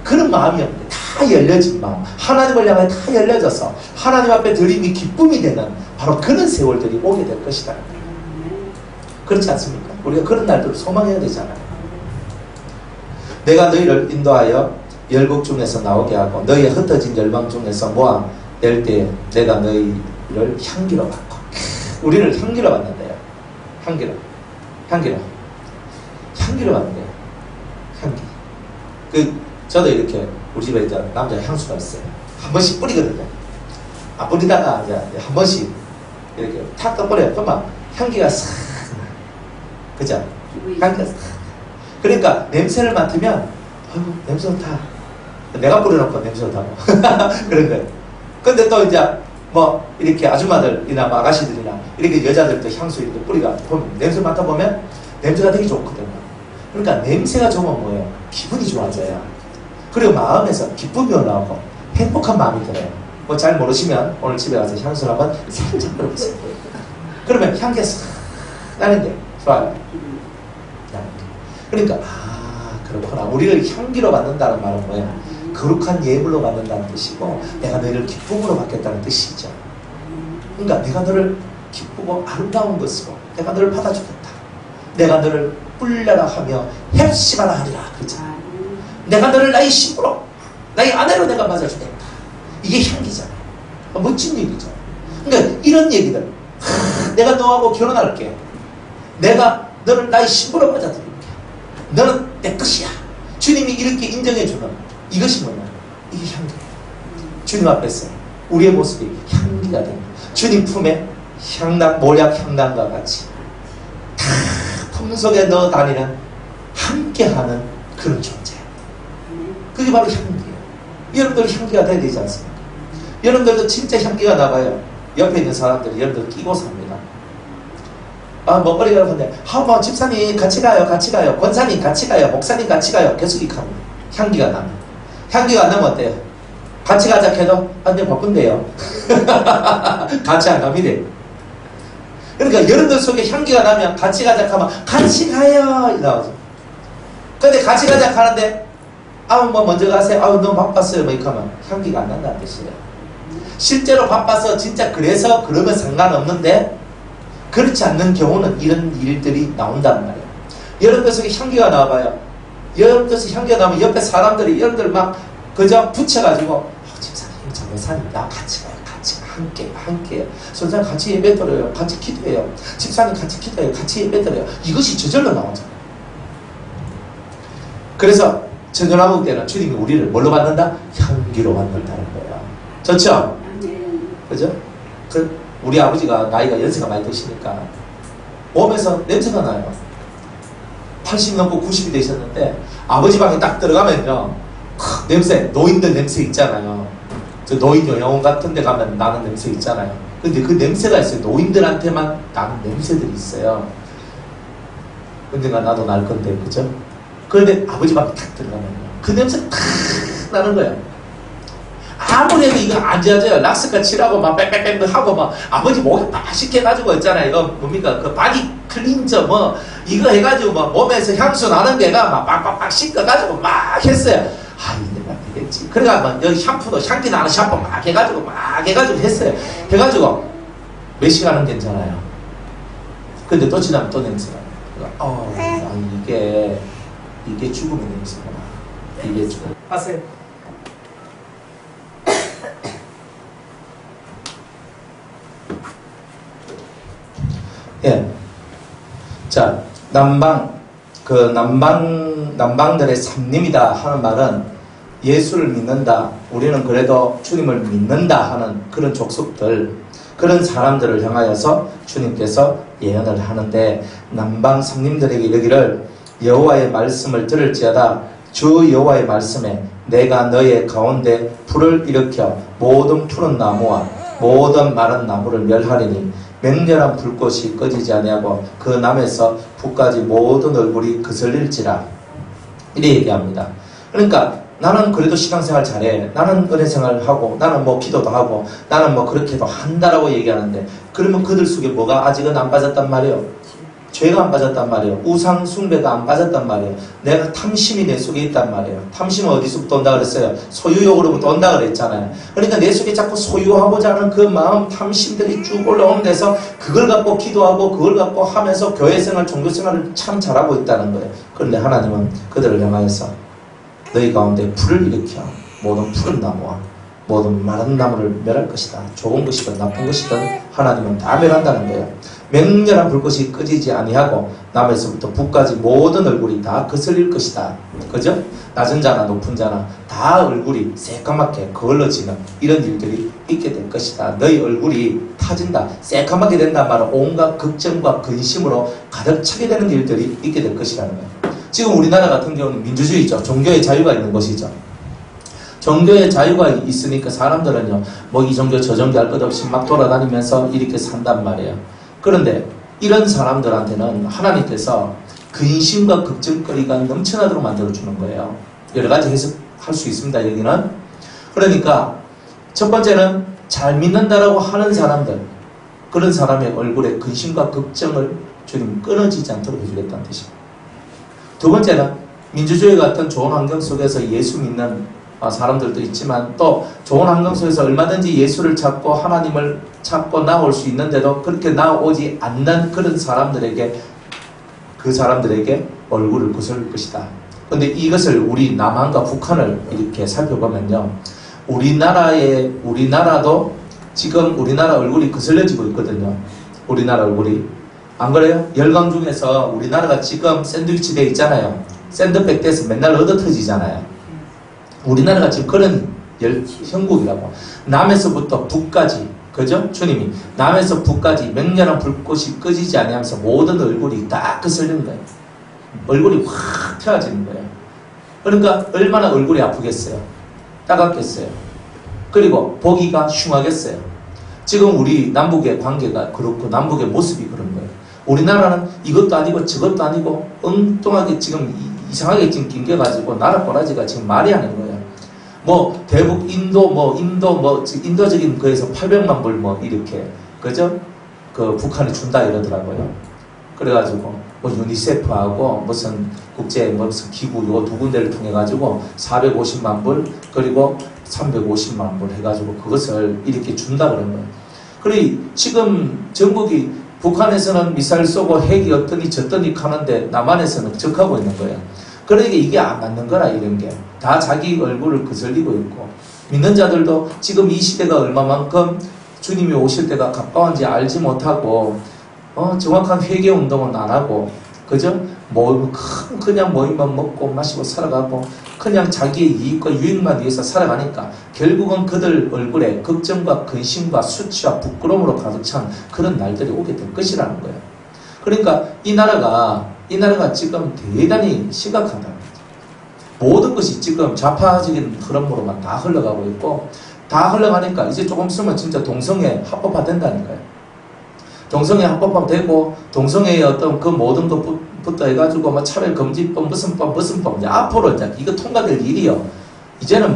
Speaker 1: 그런 마음이 없는데, 다 열려진 마음, 하나님을 향해 다 열려져서 하나님 앞에 드림이 기쁨이 되는 바로 그런 세월들이 오게 될 것이다. 그렇지 않습니까? 우리가 그런 날들을 소망해야 되잖아요. 내가 너희를 인도하여 열국 중에서 나오게 하고 너희의 흩어진 열방 중에서 모아낼 때 내가 너희를 향기로 받고. 우리를 향기로 받는데요. 향기로 받는데요. 향기. 저도 이렇게 우리 집에 이제 남자 향수가 있어요. 한 번씩 뿌리거든요. 뿌리다가 이제 한 번씩 이렇게 탁 떠버려요. 그러면 향기가 싹 나. 그죠? 향기가 싹. 그러니까 냄새를 맡으면 냄새 좋다. 내가 뿌려놓고 냄새 좋다고. 그런 거예요. 근데 또 이제 뭐 이렇게 아줌마들이나 뭐 아가씨들이나 이렇게 여자들도 향수 이렇게 뿌리가 보면 냄새 맡아보면 냄새가 되게 좋거든요. 그러니까 냄새가 좋으면 뭐예요? 기분이 좋아져요. 그리고 마음에서 기쁨이 올라오고 행복한 마음이 들어요. 뭐 잘 모르시면 오늘 집에 가서 향수를 한번 살짝 뿌려보세요. 그러면 향기가 싹 나는 게 좋아요. 그러니까 그렇구나. 우리를 향기로 받는다는 말은 뭐야? 거룩한 예물로 받는다는 뜻이고, 내가 너희를 기쁨으로 받겠다는 뜻이죠. 그러니까 내가 너를 기쁘고 아름다운 것으로 내가 너를 받아주겠다. 내가 너를 뿔려라 하며 헬시바라 하리라. 그렇잖아. 내가 너를 나의 신부로, 나의 아내로 내가 맞아주겠다. 이게 향기잖아요. 멋진 얘기죠. 그러니까 이런 얘기들, 내가 너하고 결혼할게. 내가 너를 나의 신부로 맞아들일게. 너는 내 것이야. 주님이 이렇게 인정해주는 이것이 뭐냐? 이게 향기예요. 주님 앞에서 우리의 모습이 향기가 됩니다. 주님 품에 모략 향단과 같이 다 품속에 넣어 다니는 함께하는 그런 존재. 그게 바로 향기예요. 여러분들 향기가 돼야 되지 않습니까? 여러분들도 진짜 향기가 나가요. 옆에 있는 사람들이 여러분들 끼고 삽니다. 뭐 어리가 근데 뭐 집사님 같이 가요. 권사님 같이 가요. 목사님 같이 가요. 계속 이렇게 합니다. 향기가 납니다. 향기가 안 나면 어때요? 같이 가자 해도 내가 바쁜데요. 같이 안 갑니다. 그러니까 여러분들 속에 향기가 나면 같이 가자 하면 같이 가요 이 나오죠. 근데 같이 가자 하는데 뭐 먼저 가세요. 너무 바빴어요. 뭐 이렇게 하면 향기가 안 난다는 뜻이에요. 실제로 바빠서 진짜 그래서 그러면 상관없는데, 그렇지 않는 경우는 이런 일들이 나온단 말이에요. 여러분들 속에 향기가 나와봐요. 여러분들 속에 향기가 나오면 옆에 사람들이 여러분들 막 그저 붙여가지고 집사님, 장로사님, 나 같이 가요. 같이 함께 선생님 같이 예배 드려요. 같이 기도해요. 집사님 같이 기도해요. 같이 예배 드려요. 이것이 저절로 나오잖아요. 그래서 전전화국 때는 주님이 우리를 뭘로 받는다? 향기로 받는다는 거예요. 좋죠? 그죠? 우리 아버지가 나이가 연세가 많이 드시니까 몸에서 냄새가 나요. 80 넘고 90이 되셨는데 아버지 방에 딱 들어가면요, 냄새, 노인들 냄새 있잖아요. 저 노인 요양원 같은 데 가면 나는 냄새 있잖아요. 근데 그 냄새가 있어요. 노인들한테만 나는 냄새들이 있어요. 언젠가 나도 날 건데, 그죠? 그런데 아버지 방에 탁 들어가면요, 그 냄새 탁 나는 거예요. 아무리 해도 이거 안 지워져요. 락스가 칠하고 막 빽빽빽 하고 막 아버지 목에 맛있게 해가지고 있잖아요. 이거 뭡니까? 그 바디 클린저 뭐 이거 해가지고 막 몸에서 향수 나는 데가 막 빡빡빡 씻어가지고 막 했어요. 아, 이제 막 되겠지. 그러니까 막 여기 샴푸도 향기 나는 샴푸 막 해가지고 했어요. 해가지고 몇 시간은 괜찮아요. 근데 또 지나면 또 냄새가. 이게 죽음의 냄새구나. 이게 죽음. 하세요. 예. 자, 남방들의 삼림이다 하는 말은 예수를 믿는다, 우리는 그래도 주님을 믿는다 하는 그런 족속들, 그런 사람들을 향하여서 주님께서 예언을 하는데, 남방 삼림들에게 이르기를 여호와의 말씀을 들을지어다. 주 여호와의 말씀에 내가 너의 가운데 불을 일으켜 모든 푸른 나무와 모든 마른 나무를 멸하리니 맹렬한 불꽃이 꺼지지 아니하고 그 남에서 북까지 모든 얼굴이 그슬릴지라. 이래 얘기합니다. 그러니까 나는 그래도 신앙생활 잘해, 나는 은혜생활 하고, 나는 뭐 기도도 하고, 나는 뭐 그렇게도 한다라고 얘기하는데, 그러면 그들 속에 뭐가 아직은 안 빠졌단 말이에요. 죄가 안 빠졌단 말이에요. 우상 숭배가 안 빠졌단 말이에요. 내가 탐심이 내 속에 있단 말이에요. 탐심은 어디서부터 온다 그랬어요? 소유욕으로부터 온다 그랬잖아요. 그러니까 내 속에 자꾸 소유하고자 하는 그 마음, 탐심들이 쭉 올라오는 데서 그걸 갖고 기도하고 그걸 갖고 하면서 교회생활, 종교생활을 참 잘하고 있다는 거예요. 그런데 하나님은 그들을 향하여서 너희 가운데 불을 일으켜 모든 푸른 나무와 모든 마른 나무를 멸할 것이다. 좋은 것이든 나쁜 것이든 하나님은 다 멸한다는 거예요. 맹렬한 불꽃이 꺼지지 아니하고 남에서부터 북까지 모든 얼굴이 다 거슬릴 것이다. 그죠? 낮은 자나 높은 자나 다 얼굴이 새까맣게 거울러지는 이런 일들이 있게 될 것이다. 너희 얼굴이 타진다. 새까맣게 된다는 말은 온갖 걱정과 근심으로 가득 차게 되는 일들이 있게 될 것이라는 거예요. 지금 우리나라 같은 경우는 민주주의죠. 종교의 자유가 있는 것이죠. 종교의 자유가 있으니까 사람들은요, 뭐 이 종교 저 종교 할 것 없이 막 돌아다니면서 이렇게 산단 말이에요. 그런데 이런 사람들한테는 하나님께서 근심과 걱정거리가 넘쳐나도록 만들어주는 거예요. 여러 가지 해석할 수 있습니다, 여기는. 그러니까 첫 번째는 잘 믿는다라고 하는 사람들, 그런 사람의 얼굴에 근심과 걱정을 주님 끊어지지 않도록 해주겠다는 뜻입니다. 두 번째는 민주주의 같은 좋은 환경 속에서 예수 믿는 사람들도 있지만 또 좋은 환경 속에서 얼마든지 예수를 찾고 하나님을 찾고 나올 수 있는데도 그렇게 나오지 않는 그런 사람들에게, 그 사람들에게 얼굴을 거슬릴 것이다. 그런데 이것을 우리 남한과 북한을 이렇게 살펴보면요, 우리나라도 지금 우리나라 얼굴이 거슬려지고 있거든요. 우리나라 얼굴이. 안 그래요? 열강 중에서 우리나라가 지금 샌드위치 돼 있잖아요. 샌드백 돼서 맨날 얻어 터지잖아요. 우리나라가 지금 그런 형국이라고. 남에서부터 북까지, 그죠? 주님이 남에서 북까지 맹렬한 불꽃이 꺼지지 아니하면서 모든 얼굴이 다 거슬리는 거예요. 얼굴이 확 펴지는 거예요. 그러니까 얼마나 얼굴이 아프겠어요? 따갑겠어요? 그리고 보기가 흉하겠어요? 지금 우리 남북의 관계가 그렇고 남북의 모습이 그런 거예요. 우리나라는 이것도 아니고 저것도 아니고 엉뚱하게 지금 이상하게 지금 낑겨가지고 나라 꼬라지가 지금 말이 하는 거예요. 뭐 대북 인도적인 거에서 800만 불 뭐 이렇게, 그죠? 그 북한이 준다 이러더라고요. 그래가지고 뭐 유니세프하고 무슨 국제 무슨 기구 요 두 군데를 통해 가지고 450만 불 그리고 350만 불 해가지고 그것을 이렇게 준다 그런 거예요. 그래 지금 전국이 북한에서는 미사일 쏘고 핵이 어떠니 저떠니 하는데 남한에서는 적하고 있는 거예요. 그러니까 이게 안 맞는 거라 이런 게. 다 자기 얼굴을 거슬리고 있고 믿는 자들도 지금 이 시대가 얼마만큼 주님이 오실 때가 가까운지 알지 못하고 정확한 회개 운동은 안 하고 그죠? 그냥 모임만 먹고 마시고 살아가고 그냥 자기의 이익과 유익만 위해서 살아가니까 결국은 그들 얼굴에 걱정과 근심과 수치와 부끄러움으로 가득 찬 그런 날들이 오게 될 것이라는 거예요. 그러니까 이 나라가 지금 대단히 심각하다. 모든 것이 지금 좌파적인 흐름으로만 다 흘러가고 있고 다 흘러가니까 이제 조금 있으면 진짜 동성애 합법화 된다니까요. 동성애 합법화 되고 동성애의 어떤 그 모든 것부터 해가지고 뭐 차별금지법 무슨 법 이제 앞으로 이제 이거 통과될 일이요. 이제는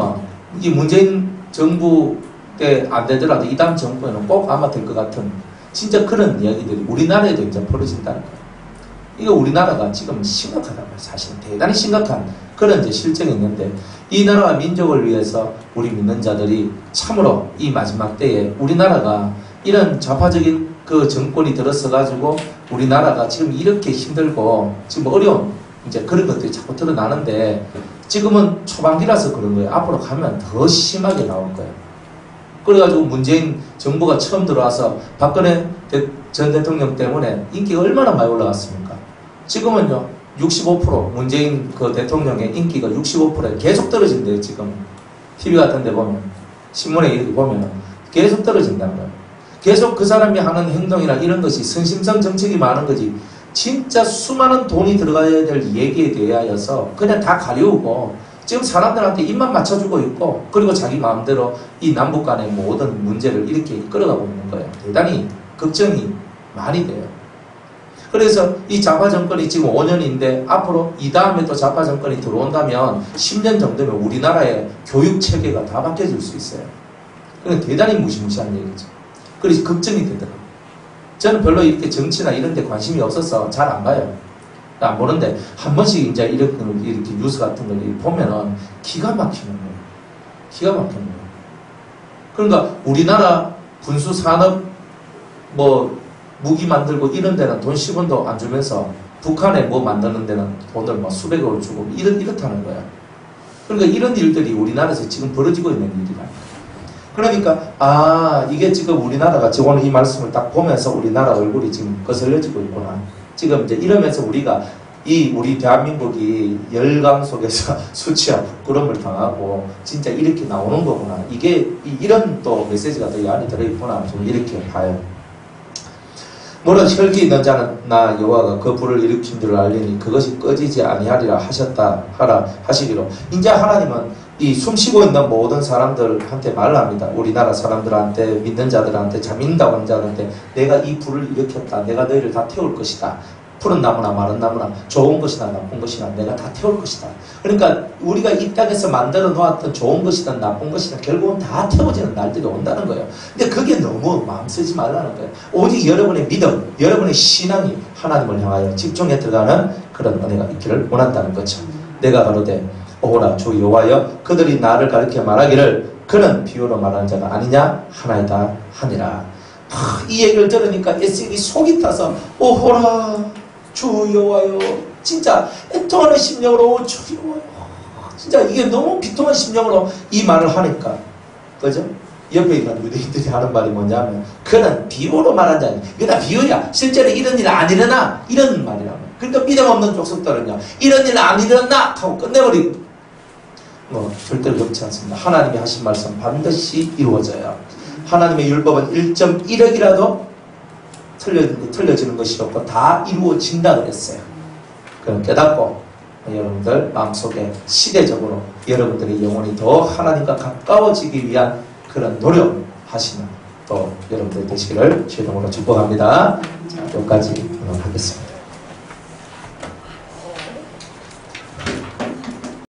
Speaker 1: 이 문재인 정부 때 안 되더라도 이 다음 정부에는 꼭 아마 될 것 같은 진짜 그런 이야기들이 우리나라에도 이제 벌어진다는 거예요. 이거 우리나라가 지금 심각하다고요. 사실 대단히 심각한 그런 이제 실정이 있는데 이 나라와 민족을 위해서 우리 믿는 자들이 참으로 이 마지막 때에 우리나라가 이런 좌파적인 그 정권이 들어서 가지고 우리나라가 지금 이렇게 힘들고 지금 어려운 이제 그런 것들이 자꾸 드러나는데 지금은 초반기라서 그런 거예요. 앞으로 가면 더 심하게 나올 거예요. 그래가지고 문재인 정부가 처음 들어와서 박근혜 전 대통령 때문에 인기가 얼마나 많이 올라갔습니까? 지금은요 65% 문재인 그 대통령의 인기가 65%에 계속 떨어진대요. 지금 TV 같은 데 보면 신문에 이렇게 보면 계속 떨어진다는 거예요. 계속 그 사람이 하는 행동이나 이런 것이 선심성 정책이 많은 거지 진짜 수많은 돈이 들어가야 될 얘기에 대하여서 그냥 다 가려우고 지금 사람들한테 입만 맞춰주고 있고 그리고 자기 마음대로 이 남북 간의 모든 문제를 이렇게 끌어가고 있는 거예요. 대단히 걱정이 많이 돼요. 그래서 이 좌파 정권이 지금 5년인데 앞으로 이 다음에 또 좌파 정권이 들어온다면 10년 정도면 우리나라의 교육 체계가 다 바뀌어질 수 있어요. 그러니까 대단히 무시무시한 얘기죠. 그래서 걱정이 되더라고요. 저는 별로 이렇게 정치나 이런 데 관심이 없어서 잘 안 봐요. 안 보는데 한 번씩 이제 이렇게 뉴스 같은 걸 보면은 기가 막히는 거예요. 기가 막히는 거예요. 그러니까 우리나라 군수 산업 무기 만들고 이런 데는 돈 10원도 안 주면서 북한에 뭐 만드는 데는 돈을 수백억을 주고 이렇다는 거야. 그러니까 이런 일들이 우리나라에서 지금 벌어지고 있는 일이라는 거야. 그러니까 이게 지금 우리나라가 오늘 이 말씀을 딱 보면서 우리나라 얼굴이 지금 거슬려지고 있구나. 지금 이제 이러면서 우리가 우리 대한민국이 열강 속에서 수치와 부끄러움을 당하고 진짜 이렇게 나오는 거구나. 이게 이런 또 메시지가 또 이 안에 들어있구나. 좀 이렇게 봐요. 물론 혈기 있는 자는 나 여호와가 그 불을 일으킨 줄 알리니 그것이 꺼지지 아니하리라 하시기로 이제 하나님은 이 숨쉬고 있는 모든 사람들한테 말을 합니다. 우리나라 사람들한테 믿는 자들한테 믿는다고 하는 자들한테 내가 이 불을 일으켰다. 내가 너희를 다 태울 것이다. 푸른 나무나 마른 나무나 좋은 것이나 나쁜 것이나 내가 다 태울 것이다. 그러니까 우리가 이 땅에서 만들어 놓았던 좋은 것이든 나쁜 것이든 결국은 다 태워지는 날들이 온다는 거예요. 근데 그게 너무 마음 쓰지 말라는 거예요. 오직 여러분의 믿음, 여러분의 신앙이 하나님을 향하여 집중해 들어가는 그런 은혜가 있기를 원한다는 거죠. 내가 가로되 오라 주 여호와여 그들이 나를 가르쳐 말하기를 그는 비유로 말하는 자가 아니냐 하나이다 하니라. 이 얘기를 들으니까 에스겔이 속이 타서 오호라 주 여호와여 진짜 애통하는 심령으로 주 여호와여 진짜 이게 너무 비통한 심령으로 이 말을 하니까 그죠? 옆에 있는 유대인들이 하는 말이 뭐냐면 그는 비유로 말한 자니 이게 다 비유야. 실제로 이런 일 안 일어나 이런 말이라고. 그러니까 믿음 없는 족속들은요 이런 일 안 일어나 하고 끝내버리고 절대로 그렇지 않습니다. 하나님이 하신 말씀 반드시 이루어져요. 하나님의 율법은 1.1억이라도 틀려지는 것이 없고 다 이루어진다 그랬어요. 그럼 깨닫고 여러분들 마음속에 시대적으로 여러분들의 영혼이 더 하나님과 가까워지기 위한 그런 노력하시는 또 여러분들 되시기를 주님으로 축복합니다. 자, 여기까지 하겠습니다.